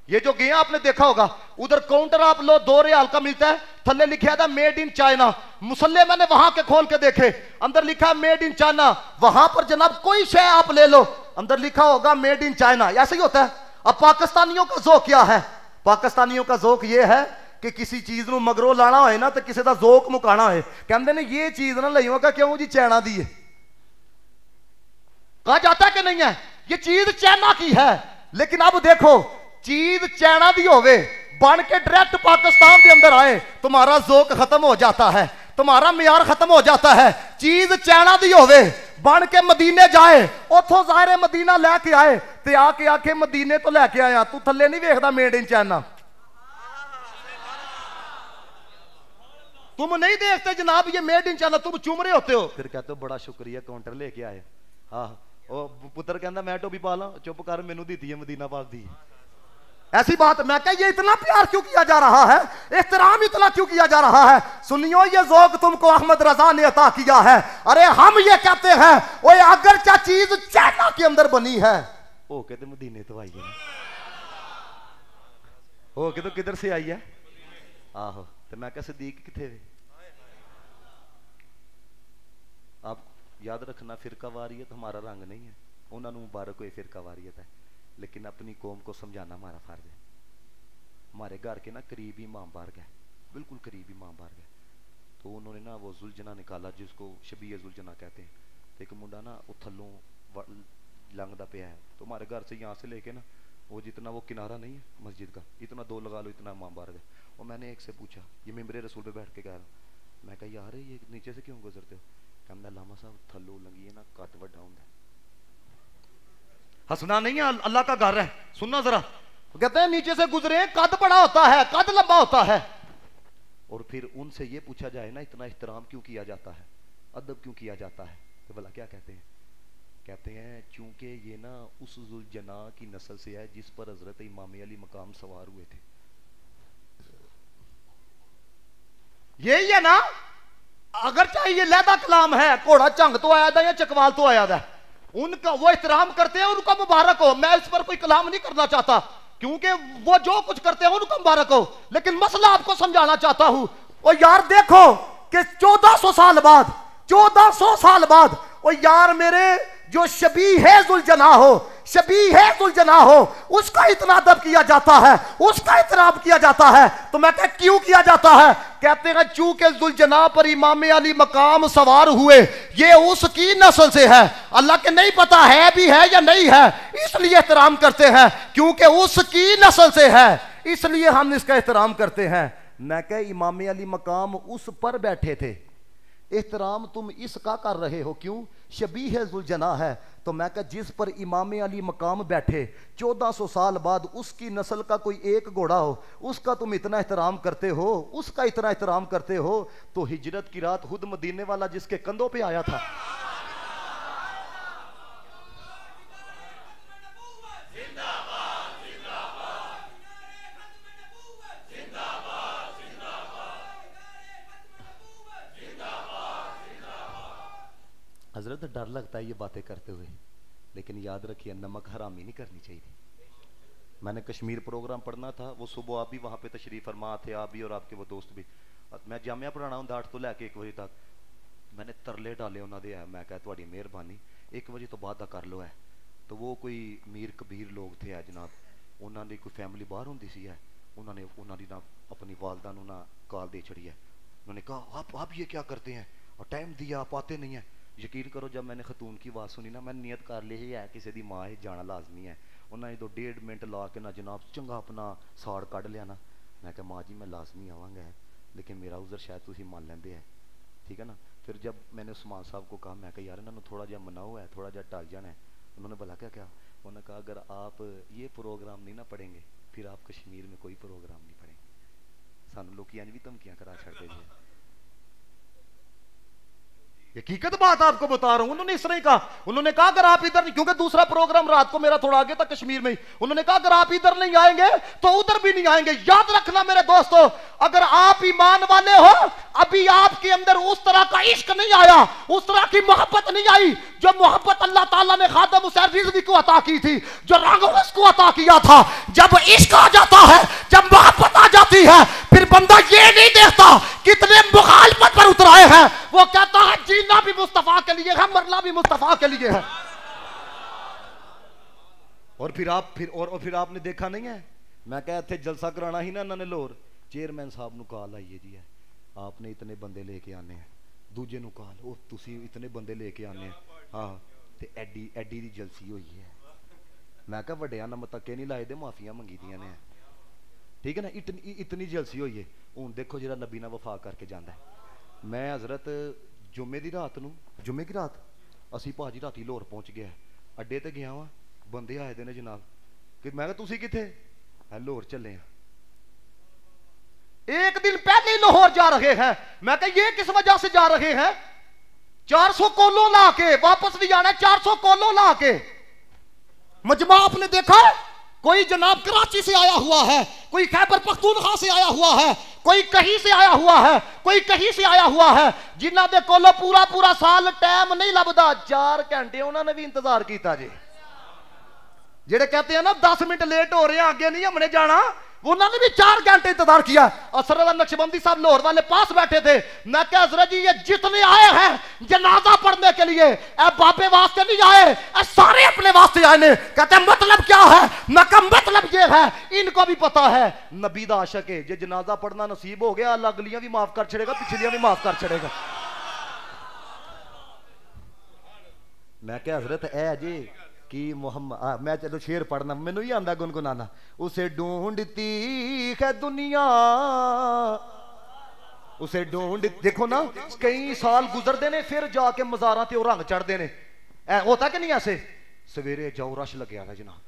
ये जो गया आपने देखा होगा, उधर काउंटर आप लो 2 रियाल का मिलता है, थल्ले लिखा था मेड इन चाइना। मुसल्ले मैंने वहां के खोल के देखे, अंदर लिखा मेड इन चाइना। वहां पर जनाब कोई शय आप ले लो, अंदर लिखा होगा मेड इन चाइना। ऐसे ही होता है। अब पाकिस्तानियों का ज़ोक क्या है? पाकिस्तानियों का ज़ोक ये है कि किसी चीज ਨੂੰ मगरों लाना होए ना तो किसी का ज़ोक मुकाना होए, कहते ने ये चीज ना लईओ का क्यों जी चाइना दी है। कहा जाता है कि नहीं है, ये चीज चाइना की है। लेकिन अब देखो, चीज चाइना दी होवे बन के डायरेक्ट पाकिस्तान के अंदर आए, तुम्हारा ज़ोक खत्म हो जाता है, तुम्हारा मियार खत्म हो जाता है। चीज चाइना दी होवे बन के मदीने जाए, उथों ज़ाहिर मदीना लैके आए ते आके आके मदीने तो लैके आया, तू थल्ले नहीं वेखदा मेड इन चाइना। तुम नहीं देखते जनाब ये मेड इन चाइना, तुम चूम रहे होते हो, फिर कहते हो बड़ा शुक्रिया काउंटर लेके आए। हाँ, पुत्र कहता मैं टोपी पा ला, चुप कर, मैनू दी है मदीना पाक दी। ऐसी बात मैं कह, ये इतना प्यार क्यों किया जा रहा है, एहतराम इतना क्यों किया जा रहा है? सुनियो, ये ज़ौक़ तुमको अहमद रजा ने अता किया है। अरे हम ये कहते हैं, ओए अगर क्या चीज चाइना के अंदर बनी है, ओ कहते मदीने तो आई है ना, ओ कहते किधर से आई है, आहो, तो मैं कह सदीक किथे वे? आप याद रखना, फिरका वारियत हमारा रंग नहीं है, उन्होंने मुबारक हुए फिरका वारियत है, लेकिन अपनी कौम को समझाना हमारा फर्ज है। हमारे घर के ना करीबी इमाम बाहर गए, बिल्कुल करीबी इमाम बाहर गए, तो उन्होंने ना वो जुलजना निकाला जिसको शबीह जुलजना कहते हैं। तो एक मुंडा ना वो थल्लों लंघदा पे है, तो हमारे घर से यहाँ से लेके ना वो जितना वो किनारा नहीं है मस्जिद का, इतना दो लगा लो, इतना इमाम बाहर गए। और मैंने एक से पूछा, ये मिंबरे रसूल पे बैठ के कह रहा हूँ, मैं कहा यार ये नीचे से क्यों गुजरते हो? कहना लामा साहब थल्लों लंघी है ना, कद वड्डा हुंदा। हंसना नहीं है, अल्लाह का घर है, सुनना जरा। कहते हैं नीचे से गुजरे, कद बड़ा होता है, कद लंबा होता है। और फिर उनसे ये पूछा जाए ना, इतना एहतराम क्यों किया जाता है, अदब क्यों किया जाता है, तो भला क्या कहते हैं? कहते हैं चूंकि ये ना उस जुलजना की नस्ल से है जिस पर हजरत इमाम अली मकाम सवार हुए थे। यही है ना, अगर चाहे ये लहदा कलाम है, घोड़ा चंग तो आया था या चकवाल तो आया था, उनका वो एहतराम करते हैं, उनका मुबारक हो। मैं इस पर कोई कलाम नहीं करना चाहता, क्योंकि वो जो कुछ करते हैं उनका मुबारक हो, लेकिन मसला आपको समझाना चाहता हूं। और यार देखो कि 1400 साल बाद, 1400 साल बाद, और यार मेरे जो शबीह है जुलजना हो, शबीह है जुलजना हो, उसका इतना अदब किया जाता है, उसका एहतराम किया जाता है। तो मैं कह क्यों किया जाता है? कहते हैं चूंकि जुलजना पर इमाम अली मकाम सवार हुए, ये उसकी नस्ल से है। अल्लाह के नहीं पता है भी है या नहीं है, इसलिए एहतराम करते हैं, क्योंकि उसकी नस्ल से है, इसलिए हम इसका एहतराम करते हैं। मैं कह इमाम अली मकाम उस पर बैठे थे, एहतराम तुम इसका कर रहे हो, क्यों? शबीह जुलजना है। तो मैं कह जिस पर इमाम अली मकाम बैठे 1400 साल बाद, उसकी नस्ल का कोई एक घोड़ा हो, उसका तुम इतना एहतराम करते हो, उसका इतना एहतराम करते हो, तो हिजरत की रात खुद मदीने वाला जिसके कंधों पे आया था, हजरत डर लगता है ये बातें करते हुए, लेकिन याद रखिए नमक हरामी नहीं करनी चाहिए। मैंने कश्मीर प्रोग्राम पढ़ना था, वो सुबह आप भी वहाँ पे तशरीफ फरमा थे, आप भी और आपके वो दोस्त भी। मैं जामिया पढ़ाना हूँ 8 तो लैके 1 बजे तक, मैंने तरले डाले उन्होंने है, मैं कहा थोड़ी मेहरबानी 1 बजे तो बाद कर लो है। तो वो कोई मीर कबीर लोग थे है जनाब, उन्होंने कोई फैमिली बाहर होंगी सी है, उन्होंने ना अपनी वालदा ना कॉल दे छड़ी है। उन्होंने कहा आप ये क्या करते हैं, और टाइम दिया आप आते नहीं है। यकीन करो जब मैंने खतून की आवाज़ सुनी ना, मैं नियत कर ली है किसी की माँ है, जाना लाजमी है। उन्होंने तो 1.5 मिनट ला के ना जनाब चंगा अपना साड़ कढ़ लिया ना, मैं कहा माँ जी मैं लाजमी आवांगा, लेकिन मेरा उधर शायद तुम मान लेंदे है, ठीक है ना। फिर जब मैंने उस्मान साहब को कहा, मैं कहा यार इन्होंने थोड़ा जहा मनाओ है, थोड़ा जहा टल जाना है। उन्होंने बोला क्या क्या? उन्होंने कहा अगर आप ये प्रोग्राम नहीं ना पढ़ेंगे, फिर आप कश्मीर में कोई प्रोग्राम नहीं पढ़ेंगे। सानू लोग भी धमकियां करा छड़ते जी, हकीकत बात आपको बता रहा हूं। उन्होंने इस तरह ही कहा, उन्होंने कहा अगर आप इधर, क्योंकि दूसरा प्रोग्राम रात को मेरा थोड़ा आगे था कश्मीर में ही, उन्होंने कहा अगर आप इधर नहीं आएंगे तो उधर भी नहीं आएंगे। याद रखना मेरे दोस्तों, अगर आप ईमान वाले हो, अभी आपके अंदर उस तरह का इश्क नहीं आया, उस तरह की मोहब्बत नहीं आई, जो मोहब्बत अल्लाह ताला ने खादिम हुसैन रिजवी को अता की थी, जो रंग उसको अता किया था। जब इश्क आ जाता है, जब मोहब्बत आ जाती है, फिर बंदा ये नहीं देखता कितने मुखालफत पर उतराए हैं, वो कहता है जीना भी मुस्तफा के लिए है, मरना भी मुस्तफा के लिए है। और फिर आपने देखा नहीं है, मैं कहा थे जलसा कराना ही ना इन्होंने लोर, चेयरमैन साहब नु कॉल आई है जी है आपने इतने बंदे लेके आने हैं, दूजे नु कॉल ओ तुसी इतने बंदे लेके आने हैं, हाँ ते एडी दी जलसी हुई है। मैं कहा वड्डियां ना मतके नहीं लाए दे, माफिया मंगी दियां ने, ठीक है ना। इतनी जलसी हुई है। हुण देखो जरा नबी ना वफा करके जाता है। मैं हजरत जुम्मे की रात जुम्मे की रात असी भाजी राती लाहौर पहुंच गया, अड्डे ते गया वा, बंदे आए दे ने जनाब कि मैं तुसी किथे, लाहौर चले हैं। एक दिन पहले लाहौर जा रहे हैं। मैं कहा ये किस वजह से जा रहे हैं? 400 कोलों ला के वापस नहीं आना, 400 कोलों ला के। मजमा आपने देखा है कोई जनाब कराची से आया हुआ है, कोई खैबर पख्तूनख्वा से आया हुआ है, कोई कहीं से आया हुआ है, कोई कहीं से आया हुआ है, जिन्हां दे कोलों पूरा पूरा साल टाइम नहीं लभदा, 4 घंटे उन्होंने भी इंतजार किया जी। जेड़े कहते हैं ना 10 मिनट लेट हो रहे हैं आगे नहीं हमने जाना, उन्होंने भी 4 घंटे इंतजार किया। असर नक्शबंदी साहब लाहौर वाले पास बैठे थे। मैं क्या हजरत जी ये जितने आए हैं जनाजा पढ़ने के लिए बाबे वास्ते नहीं आए, सारे अपने वास्ते आए ने। कहते हैं मतलब क्या है? मैं कहा मतलब ये है, इनको भी पता है नबी दा आशिक है, जे जनाजा पढ़ना नसीब हो गया अल्लाह अगलियां भी माफ कर छड़ेगा, पिछलियां भी माफ कर छड़ेगा। मैं क्या हजरत है जी कि मोहम्मद, मैं चलो शेर पढ़ना मैनू ही आंदा गुनगुनाना। उसे ढूंढती है दुनिया, उसे ढूंढ, देखो ना कई साल गुजरते ने फिर जाके मजारा ते रंग चढ़ते ने। होता कि नहीं ऐसे? सवेरे जाओ रश लग्या था जनाब,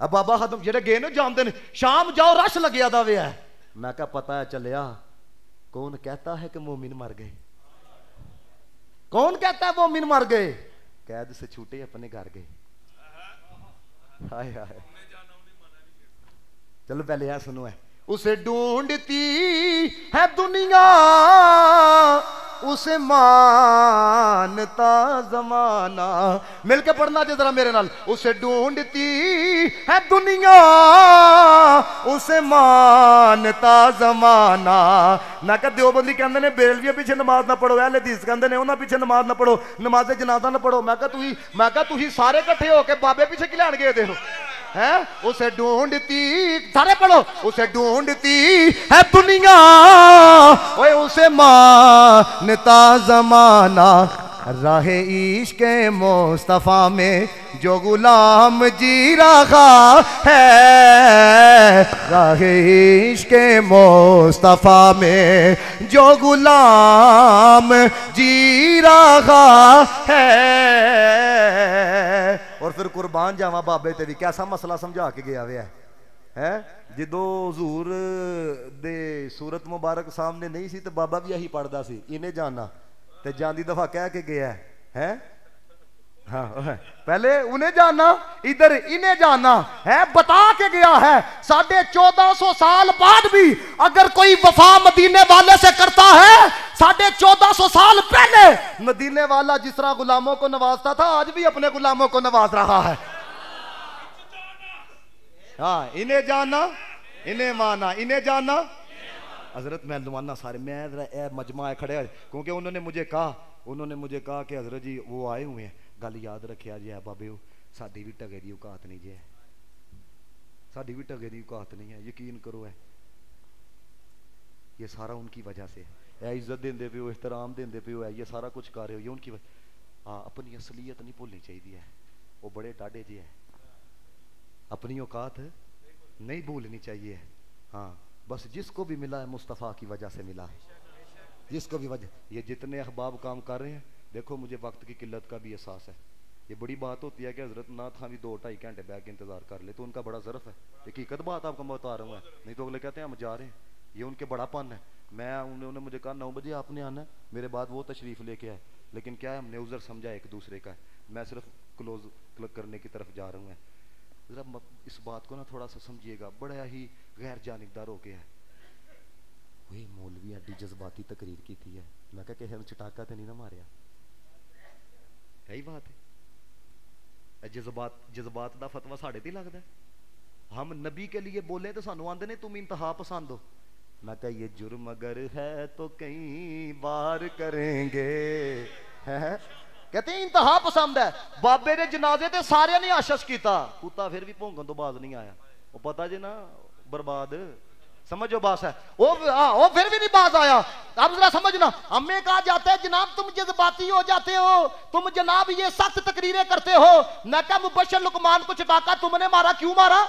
अब बाबा खत्म जेडे गए ने जानते ने, शाम जाओ रश लग्या था वे है। मैं क्या पता है चलिया कौन कहता है कि मोमिन मर गए? कौन कहता है मोमिन मर गए? कैद से छूटे अपने घर गए। हाय हाय, चलो पहले यह सुनो है। उसे ढूंढती है दुनिया, उसे मानता जमाना। मिलके पढ़ना जी जरा मेरे नाल। उसे ढूंढती है दुनिया, उसे मानता जमाना। मैं कहा देवबंदी कहते ने बेलविया पीछे नमाज ना पढ़ो, अहले हदीस कहते ने उन्हां पीछे नमाज ना पढ़ो, नमाज़े जनाजा ना पढ़ो। मैं कहा तुही सारे इकट्ठे होके बाबे पीछे की लैन गए थे है? उसे ढूंढती, सारे पढ़ो। उसे ढूंढती है दुनिया, ओए उसे मानता जमाना। राहे इश्क़ मुस्तफ़ा में जो गुलाम जी रहा है, राहे इश्क़ मुस्तफ़ा में जो गुलाम जी रहा है। और फिर कुर्बान जावा बाबे ते भी कैसा मसला समझा के गया वे है। जो हजूर दे सूरत मुबारक सामने नहीं सी तो बाबा भी यही पढ़ता सी, इन्हें जाना ते जान दी दफा कह के गया है। हाँ पहले उन्हें जाना, इधर इन्हें जाना है, बता के गया है। 1450 साल बाद भी अगर कोई वफा मदीने वाले से करता है, 1450 साल पहले मदीने वाला जिस तरह गुलामों को नवाजता था, आज भी अपने गुलामों को नवाज रहा है। हाँ, इन्हें जाना, इन्हें माना, इन्हें जाना। हजरत मैं लुमाना सारे, मैं मजमा खड़े, क्योंकि उन्होंने मुझे कहा कि हजरत जी वो आए हुए हैं, गल याद रखिया जी है बाबे, साडी भी टगे की औकात नहीं जी है, साडी भी टगे की औकात नहीं है, यकीन करो है ये सारा उनकी वजह से है। इज्जत देंदे पे हो, एहतराम देंदे पे हो, ये सारा कुछ कर रहे हो ये उनकी वजह। हाँ, अपनी असलियत नहीं भूलनी चाहिए है, वो बड़े टाढ़े जी है, अपनी औकात नहीं भूलनी चाहिए। हाँ, बस जिसको भी मिला है मुस्तफ़ा की वजह से मिला है, जिसको भी वजह। ये जितने अहबाब काम कर रहे हैं, देखो मुझे वक्त की किल्लत का भी एहसास है। ये बड़ी बात होती है कि हजरत ना था भी 2-2.5 घंटे बैठ के इंतजार कर ले, तो उनका बड़ा ज़रफ़ है। हकीकत बात आपको बता रहा हूँ, नहीं तो अगले कहते हैं हम जा रहे हैं, ये उनके बड़ापन है। मैं उन्होंने मुझे कहा 9 बजे आपने आना है, मेरे बाद वो तशरीफ़ लेके आए, लेकिन क्या है हमने उज़र समझा एक दूसरे का, मैं सिर्फ क्लोज करने की तरफ जा रहा हूँ। ज़रा इस बात को ना थोड़ा सा समझिएगा, बड़ा ही गैर जानिबदार हो गया है। वही मौलवी एडी जज्बाती तकरीर की थी है, मैं क्या हम चटाका तो नहीं ना मारिया, यही बात है। जज्बात का फतवा साढ़े ते लगता है। हम नबी के लिए बोले तो सानू आंदे ने तुम इंतहा पसंद हो। मैं क्या ये जुर्म अगर है तो कई बार करेंगे है? कहते हैं इंतहा पसंद है। बाबे ने जनाजे ते सारे ने आशस किया, कुत्ता फिर भी भोंगन तो बाद नहीं आया, वो पता जे ना बर्बाद, समझो बात है, वो फिर भी नहीं बात आया। अब जरा समझना, हमें कहा जाता है जनाब तुम जज्बाती हो जाते हो, तुम जनाब ये सख्त तकरीरें करते हो। मैं क्या मुबश्शिर लुकमान को चटाका तुमने मारा, क्यों मारा?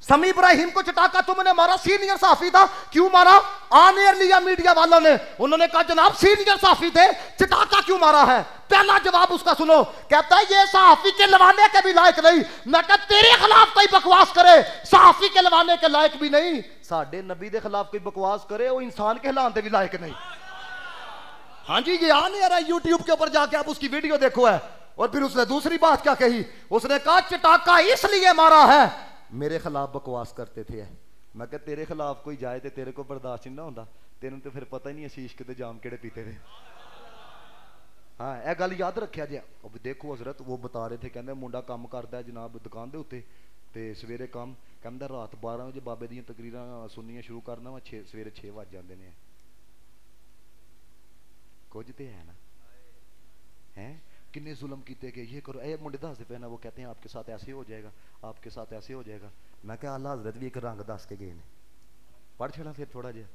समी इब्राहिम को चटाका तुमने मारा, सीनियर साफी था, क्यों मारा? ऑन एयर लिया मीडिया वालों ने, उन्होंने कहा जनाब सीनियर साफी थे, चटाका क्यों मारा है? पहला जवाब उसका सुनो, कहता है ये सहाफी के लवाने के भी लायक नहीं। मैं कहा तेरे खिलाफ कोई बकवास करे, सहाफी के लवाने के लायक भी नहीं, साडे नबी के खिलाफ कोई बकवास करे वो इंसान के हिलाने भी लायक नहीं। हाँ जी, ये आ नहीं आ रहा है यूट्यूब के ऊपर जाके आप उसकी वीडियो देखो है। और फिर उसने दूसरी बात क्या कही, उसने कहा चटाका इसलिए मारा है, मेरे खिलाफ बकवास करते थे। मैं क्या तेरे खिलाफ कोई जाए तो तेरे को बर्दाश्त नहीं ना होता, तेन तो फिर पता ही नहीं असीश के जाम केड़े पीते थे। हाँ यह गल याद रखिया जे। अब देखो हजरत वो बता रहे थे, कहते मुंडा काम करता है जनाब दुकान के उत्ते, तो सवेरे काम कहता रात 12 बजे बाबे दी तकरीरां सुननियां शुरू करना वा, सवेरे 6 बज जाते हैं। कुछ तो है ना, है किन्ने जुल्म किए गए, ये करो। ये मुंडे दसते पे ना, वो कहते हैं आपके साथ ऐसे हो जाएगा, आपके साथ ऐसे हो जाएगा। मैं क्या आला हजरत भी एक रंग दस के गए ने, पढ़ छड़ा फिर थोड़ा जिहा।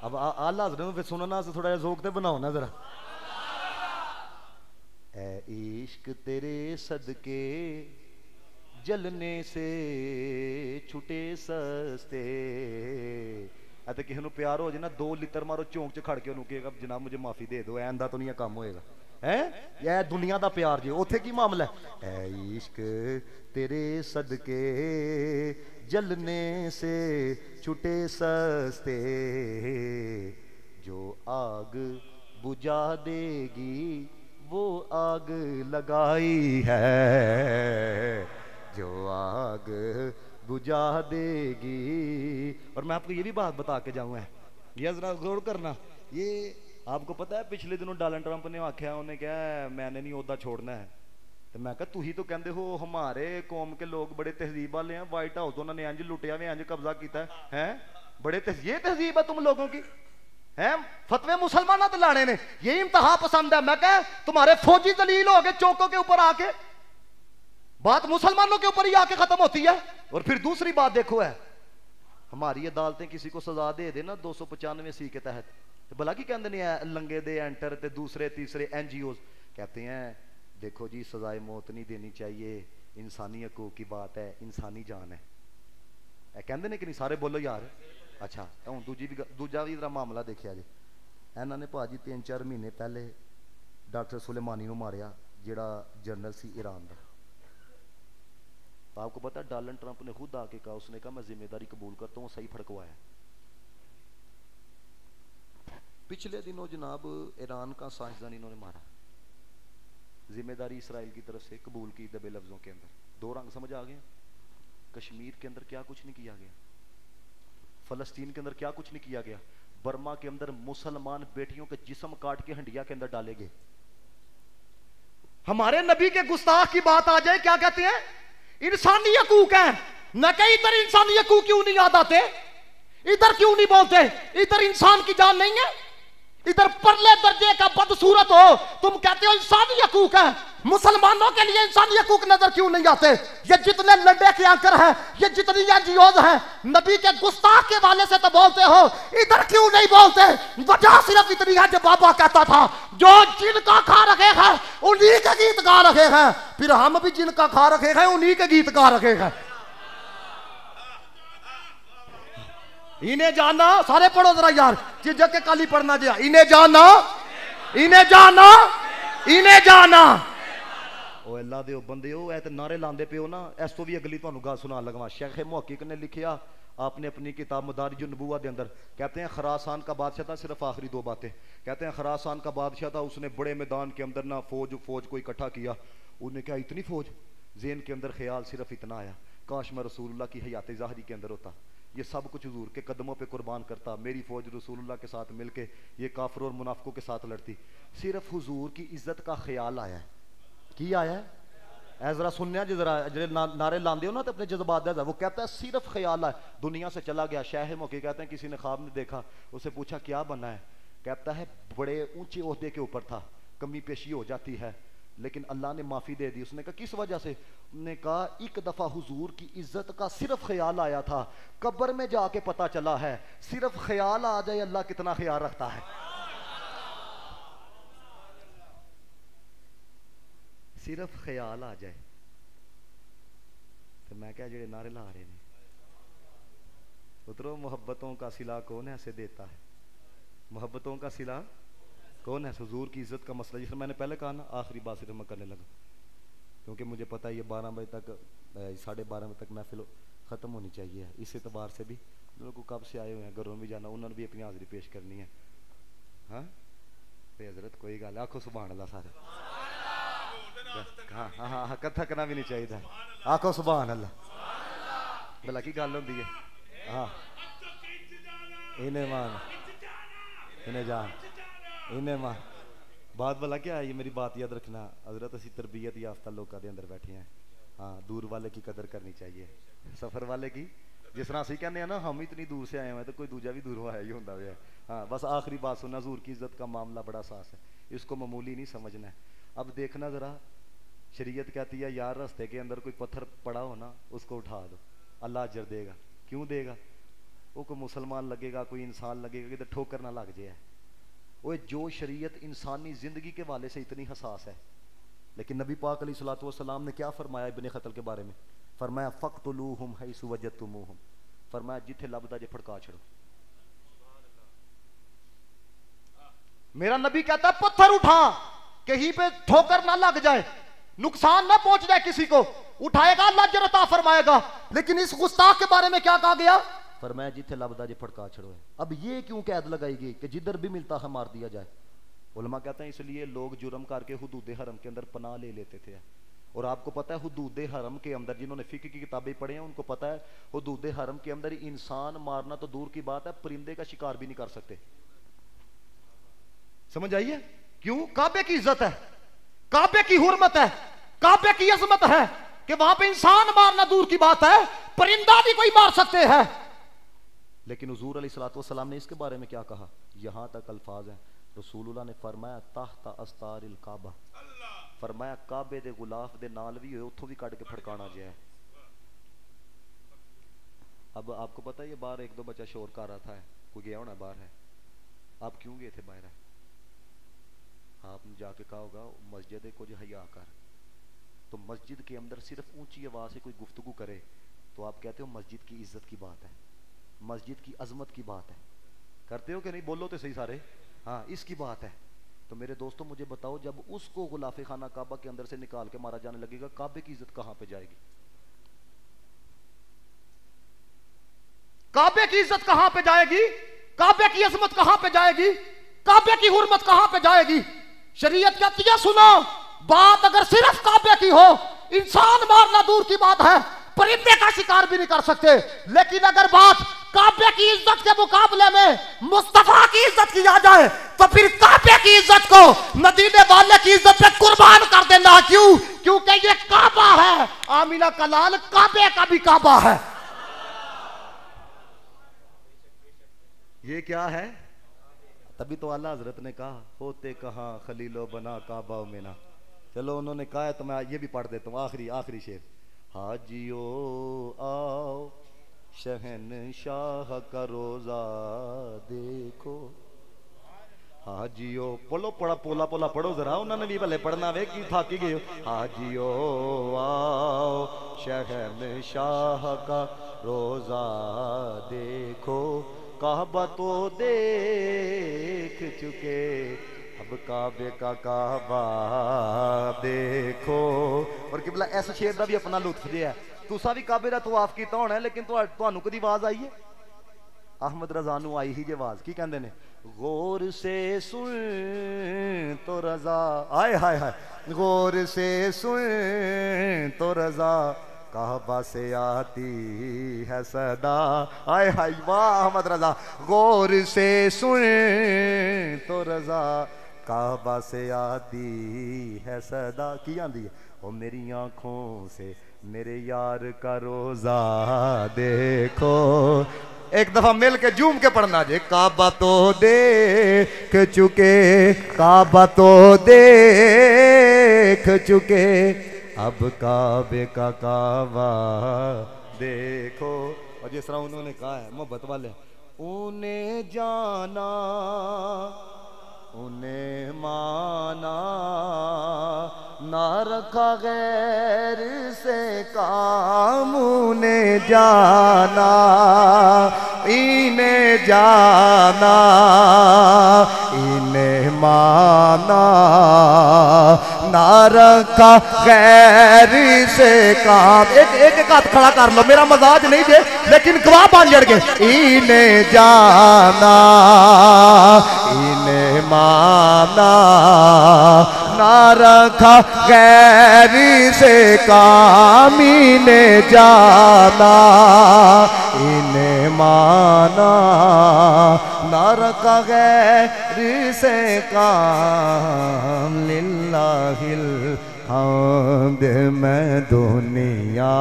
अब आला हजरत फिर सुनना थोड़ा जिहा ज़ौक़ ते बनाओ ना जरा। ऐ इश्क तेरे सदके जलने से छुटे सस्ते। तो किसी को प्यार हो जाए ना, 2 लीटर मारो चौंक च खड़ के उन्होंने कहेगा जनाब मुझे माफ़ी दे दो, ऐंदा तो नहीं काम होएगा। है यह दुनिया का प्यार जी, उत्थे की मामला है। ऐ इश्क तेरे सदके जलने से छुटे सस्ते, जो आग बुझा देगी वो आग लगाई है, जो आग बुझा देगी। और मैं आपको ये भी बात बता के जाऊँ है, ये जरा गौर करना। ये आपको पता है पिछले दिनों डोनाल्ड ट्रंप ने आख्या, उन्हें कहा मैंने नहीं ओहदा छोड़ना है। तो मैं कहा तू ही तो कहते हो हमारे कौम के लोग बड़े तहजीब वाले हैं, व्हाइट हाउस उन्होंने इंज लुटिया भी इंज कब्जा किया है, बड़े ये तहजीब है तुम लोगों की है। फतवे मुसलमानों तो लाने ने, यही इम्तहा पसंद है। मैं कहा तुम्हारे फौजी दलील हो गए चौकों के ऊपर आके, बात मुसलमानों के ऊपर ही आके खत्म होती है। और फिर दूसरी बात देखो है, हमारी अदालतें किसी को सजा दे देना 295C के तहत, तो भला की कहते नहीं लंगे दे एंटर ते दूसरे तीसरे NGOs कहते हैं देखो जी सजाए मौत नहीं देनी चाहिए, इंसानी हकूक की बात है, इंसानी जान है। कहते ने कि नहीं सारे बोलो यार। अच्छा हूँ दूजा भी जरा मामला देखिया जी, इन्होंने भाजी 3-4 महीने पहले डॉक्टर सुलेमानी को मारिया, जिहड़ा जनरल सी ईरान का। तो आपको पता डोनाल्ड ट्रंप ने खुद आके कहा, उसने कहा मैं जिम्मेदारी कबूल करता हूँ, सही फड़कवाया। पिछले दिनों जनाब ईरान का साइंसदान इन्होंने मारा, जिम्मेदारी इसराइल की तरफ से कबूल की दबे लफ्जों के अंदर। 2 रंग समझ आ गए। कश्मीर के अंदर क्या कुछ नहीं किया गया, फलस्तीन के अंदर क्या कुछ नहीं किया गया, बर्मा के अंदर मुसलमान बेटियों के जिस्म काट के हंडिया के अंदर डाले गए। हमारे नबी के गुस्ताख की बात आ जाए, क्या कहते हैं इंसानी हकूक है। न कहीं इधर इंसानी हकूक क्यों नहीं याद आते, इधर क्यों नहीं बोलते, इधर इंसान की जान नहीं है, इधर परले दर्जे का बदसूरत हो, तुम कहते हो इंसानी हकूक है। मुसलमानों के लिए इंसानी हकूक नजर क्यों नहीं आते। ये जितने लंडे के आंकर हैं, ये जितनी NGOs हैं, नबी के गुस्ताख के वाले से तो बोलते हो, इधर क्यों नहीं बोलते। वजह सिर्फ इतनी है, जो बाबा कहता था जो जिनका खा रखे हैं उन्हीं के गीत गा रखे हैं, फिर हम भी जिनका खा रखे हैं उन्हीं के गीत गा रखे हैं। इन्हें जानना, सारे पढ़ो जरा यार, चिजक के काली पढ़ना जी। इन्हें जानना, इन्हें जानना, इन्हें जानना। ओ अल्लाह दे बंदे हो, ऐ ते नारे लांदे पे हो ना। इस तो भी अगली तुहानू गल सुना लगा। शेख मुहक्किक ने लिखिया आपने अपनी किताब मदारिज नबुव्वत के अंदर, कहते हैं खरासान का बादशाह था, सिर्फ आखिरी 2 बातें कहते हैं। खरासान का बादशाह था, उसने बड़े मैदान के अंदर ना फौज को इकट्ठा किया। उन्हें क्या इतनी फौज, ज़हन के अंदर ख्याल सिर्फ इतना आया, काश मैं रसूलुल्लाह की हयात ज़ाहरी के अंदर होता, ये सब कुछ हुजूर के कदमों पे कुर्बान करता, मेरी फौज रसूलुल्लाह के साथ मिलके ये काफिर और मुनाफिकों के साथ लड़ती। सिर्फ हुजूर की इज्जत का ख्याल आया है। की आया है ऐ जरा सुनने जी, जरा जो नारे लाते हो ना तो अपने जज्बात दा। वो कहता है सिर्फ ख्याल है, दुनिया से चला गया। शाह मौके कहते हैं किसी ने ख्वाब में देखा, उसे पूछा क्या बनना है, कहता है बड़े ऊंचे ओहदे के ऊपर था, कमी पेशी हो जाती है, लेकिन अल्लाह ने माफ़ी दे दी। उसने कहा किस वजह से, उन्होंने कहा एक दफ़ा हुजूर की इज्जत का सिर्फ ख्याल आया था, कब्र में जाके पता चला है सिर्फ ख्याल आ जाए अल्लाह कितना ख्याल रखता है। सिर्फ ख्याल आ जाए। तो मैं क्या जेड़े नारे ला रहे हैं, उतरो मोहब्बतों का सिला कौन ऐसे देता है, मोहब्बतों का सिला कौन है। हुजूर की इज्जत का मसला, जिसमें मैंने पहले कहा ना, आखिरी बात सिर्फ मैं करने लगा, क्योंकि मुझे पता है ये 12 बजे तक 12:30 बजे तक महफिल ख़त्म होनी चाहिए। इस एतबार से भी लोगों को कब से आए हुए हैं, घरों में भी जाना, उन्होंने भी अपनी हाजिरी पेश करनी है। हाँ हजरत कोई गल, आखो सुभान अल्लाह सारे। हाँ हाँ हाँ, कथा करना भी नहीं चाहिए, आखो सुभान अल्लाह। भला की गल होंदी है। हाँ इन्हें मान इन्हें जान इन्हें मान बात भला क्या है, ये मेरी बात याद रखना हजरत, असी तरबियत याफ्ता लोगों के अंदर बैठे हैं। हाँ दूर वाले की कदर करनी चाहिए, सफर वाले की। जिस तरह असं कहने ना हम इतनी दूर से आए हैं तो कोई दूजा भी दूर आया ही होता है। हाँ बस आखिरी बात सुनना, हजूर की इज्जत का मामला बड़ा सास है, इसको मामूली नहीं समझना है। अब देखना जरा, शरीयत कहती है यार रास्ते के अंदर कोई पत्थर पड़ा हो ना उसको उठा दो, अल्लाह अजर देगा। क्यों देगा? वो कोई मुसलमान लगेगा, कोई इंसान लगेगा, किधर ठोकर ना लग जाए। वो जो शरीयत इंसानी जिंदगी के वाले से इतनी हसास है, लेकिन नबी पाक अलैहिस्सलातु वस्सलाम ने क्या फरमाया इब्ने क़त्ल के बारे में? फरमाया फ़क़्तुलूहुम हैसु वजदतुमूहुम, फरमाया जिथे लबदा जे फड़का छड़ो। मेरा नबी कहता है पत्थर उठा, कहीं पे ठोकर ना लग जाए, नुकसान ना पहुंच जाए किसी को, उठाएगा अल्लाह अजर अता फरमाएगा। लेकिन इस गुस्ताख के बारे में क्या कहा गया? फरमाया जिथे लबदा जे फड़का छड़ो है। अब ये क्यों कैद लगाई गई कि जिधर भी मिलता है मार दिया जाए? उलमा कहते हैं इसलिए लोग जुर्म करके हुदूद हरम के अंदर पनाह ले लेते थे। और आपको पता है हुदूद हरम के अंदर, जिन्होंने फिक्र की किताबें पढ़ी हैं उनको पता है हुदूद हरम के अंदर इंसान मारना तो दूर की बात है, परिंदे का शिकार भी नहीं कर सकते। समझ आइए क्यों? काबे की इज्जत है, काबे की हुर्मत है, काबे की अजमत है कि वहां पे इंसान मारना दूर की बात है, परिंदा भी कोई मार सकते हैं। लेकिन हुजूर अलैहिस्सलातु वस्सलाम ने इसके बारे में क्या कहा? यहां तक अल्फाज हैं, रसूलुल्लाह ने फरमाया ताहता अस्तारिल काबा, फरमाया काबे दे गुलाफ दे नाल भी होए उथों भी कट के फड़काना जाए। अब आपको पता है ये बाहर एक दो बच्चा शोर कर रहा था, कोई गया होना बाहर है, आप क्यों गए थे बाहर? आपने जाके कहा होगा मस्जिद कुछ हया कर। तो मस्जिद के अंदर सिर्फ ऊंची आवाज से कोई गुफ्तगू करे तो आप कहते हो मस्जिद की इज्जत की बात है, मस्जिद की अजमत की बात है। करते हो कि नहीं? बोलो तो सही सारे। हाँ इसकी बात है। तो मेरे दोस्तों मुझे बताओ, जब उसको गुलाफे खाना काबा के अंदर से निकाल के मारा जाने लगेगा, काबे की इज्जत कहां पे जाएगी? काबे की इज्जत कहां पे जाएगी? काबे की अजमत कहां पे जाएगी? काबे की हुर्मत कहां पे जाएगी? शरीयत कहती है सुनो, बात अगर सिर्फ काबे की हो, इंसान मारना दूर की बात है, परिंदे का शिकार भी नहीं कर सकते। लेकिन अगर बात काबे की इज्जत के मुकाबले में मुस्तफा की इज्जत की आ जाए तो फिर काबे की इज्जत को मदीने वाले की इज्जत पे कुर्बान कर देना। क्यों? क्योंकि ये काबा है, आमीना का लाल काबे का भी काबा है। ये क्या है? तभी तो आला हजरत ने कहा होते कहां खलीलो बना काबा मेना। चलो उन्होंने कहा है तो मैं ये भी पढ़ देता हूँ, आखिरी शेर। हाजियो आओ शहनशाह का रोजा देखो। हाजियो बोलो, पढ़ा पोला पोला पढ़ो जरा, उन्होंने भी भले पढ़ना वे की थाकी गए हो। हाजियो आओ शहनशाह का रोजा देखो, काबा तो देख चुके अब काबे का काबा देखो। और किबला ऐसा शेर का भी अपना लुत्फ है। तुसा भी काबे का तवाफ किया होना है, लेकिन तुहानू कदी आवाज आई है? अहमद रजा नू आई ही जे आवाज, की कहंदे ने? गौर से सुन तो रजा, आए हाय हाय, गौर से सुन तो रजा काबा से आती है सदा। आए हाय वाह अहमद रजा, गौर से सुन तो रजा काबा से आती है सदा। की आंदी है? ओ मेरी आंखों से मेरे यार का रोजा देखो। एक दफा मिल के झूम के पढ़ना जे। काबा तो देख चुके, काबा तो देख चुके, अब काबे का काबा देखो। और जिस तरह उन्होंने कहा है मोहब्बत वाले, उन्हें जाना उन्हें माना, ना रखा गैर से काम, उन्हें जाना इन्हें जाना, इन्हें माना, ना रखा गैर से काम। एक हाथ खड़ा कर लो, मेरा मजाज नहीं दे लेकिन गवाह बन जड़ गए। इन्हें जाना इन्हें माना ना रखा गैर से काम। इन्हें जाना इन्हें माना ना रखा गैर से काम। लिल्लाहिल हम्द मैं दुनिया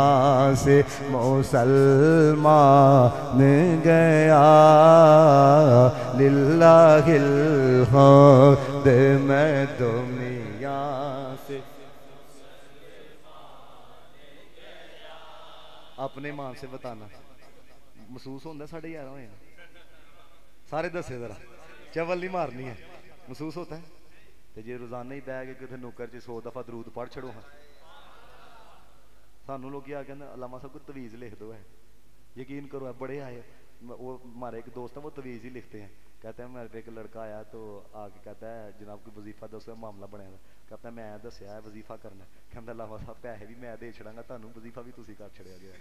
से मुसलमान गया। लिल्लाहिल हम्द मैं दुनिया से। अपने मान से बताना महसूस होता साढ़े यार होए सारे दसे जरा चवल नहीं मारनी है। महसूस होता है तो जे रोजाना ही बह के कितने नुकर च 100 दफा दरूद पढ़ छड़ो। हाँ सानू लोग क्या कहते अल्लामा साहब को तवीज़ लिख दो है। यकीन करो है बड़े आए वो हमारे एक दोस्त है वो तवीज़ ही लिखते हैं। कहते हैं मेरे पे एक लड़का आया तो आके कहता है जनाब कोई वजीफा दसो मामला बनया। कहता है मैं दसिया है वजीफा करना। कहता अल्लामा साहब पैसे भी मैं दे छड़ांगा तुहानू वजीफा भी तुसी कर छड़िया गया।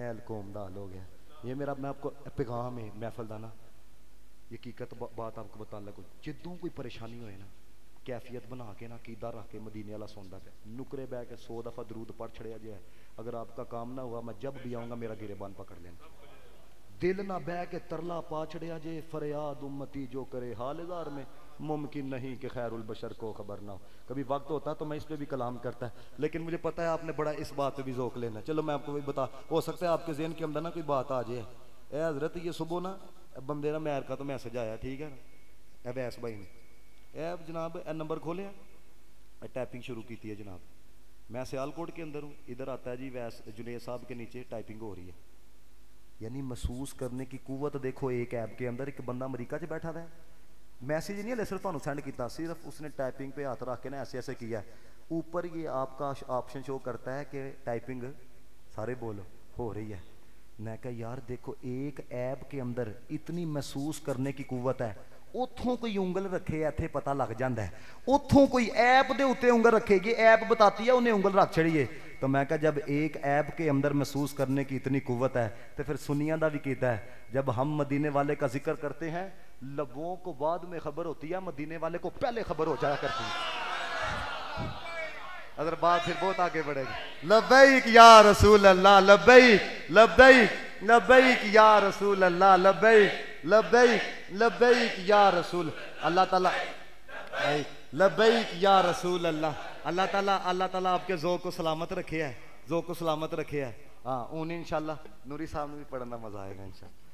ऐल कौम दा हाल हो गया। ये मेरा मैं आपको पैगाम है महफल दा ना हकीकत बात आपको बताने लगो। जिदों कोई परेशानी होए ना कैफियत बना के ना कीदा रख के मदीने वाला सौंदा पे नुकरे बह के 100 दफा दरूद पढ़ छड़िया जे। अगर आपका काम ना हुआ मैं जब भी आऊँगा मेरा गिरेबान पकड़ लेना। दिल ना बह के तरला पा छड़िया जे। फरियाद उम्मती जो करे हालदार में मुमकिन नहीं कि खैरुल बशर को खबर ना हो। कभी वक्त होता तो मैं इस पर भी कलाम करता है लेकिन मुझे पता है आपने बड़ा इस बात पे भी ज़ौक लेना। चलो मैं आपको भी बता हो सकता है आपके ज़हन के अंदर ना कोई बात आ जाए। ए हजरत ये सुबह ना बंदे ना मैर का तो मैसेज आया ठीक है ना ए वैस भाई ने ए जनाब ए नंबर खोलिया टाइपिंग शुरू की है जनाब। मैं सियालकोट के अंदर हूँ इधर आता है जी वैस जुनेद साहब के नीचे टाइपिंग हो रही है। यानी महसूस करने की कुव्वत देखो। एक ऐप के अंदर एक बंदा अमरीका च बैठा था। मैसेज नहीं है सिर्फ तुहानू सेंड किया सिर्फ उसने टाइपिंग पे हाथ रख के ना ऐसे ऐसे किया है। ऊपर ये आपका ऑप्शन शो करता है कि टाइपिंग सारे बोलो हो रही है। मैं कहा यार देखो एक ऐप के अंदर इतनी महसूस करने की कुव्वत है। उतों कोई उंगल रखे इत्थे पता लग जाता है। उतों कोई ऐप के उत्ते उंगल रखेगी ऐप बताती है उन्हें उंगल रख छड़ी है। तो मैं कहा जब एक ऐप के अंदर महसूस करने की इतनी कुव्वत है तो फिर सुनिया का भी कीता है। जब हम मदीने वाले का जिक्र करते हैं लबों को बाद में खबर होती है मदीने वाले को पहले खबर हो जाया करती है। अगर बात फिर बहुत आगे बढ़ेगी। लब्बैक या रसूल अल्लाह लब्बैक लब्बैक लब्बैक या रसूल अल्लाह लब्बैक लब्बैक लब्बैक या रसूल अल्लाह ताला लब्बैक या रसूल अल्लाह। अल्लाह ताला आपके ज़ौक़ को सलामत रखे है। ज़ौक़ को सलामत रखे है। हाँ उन्हें इंशाल्लाह नूरी साहब ने भी पढ़ना मजा आएगा इंशाल्लाह।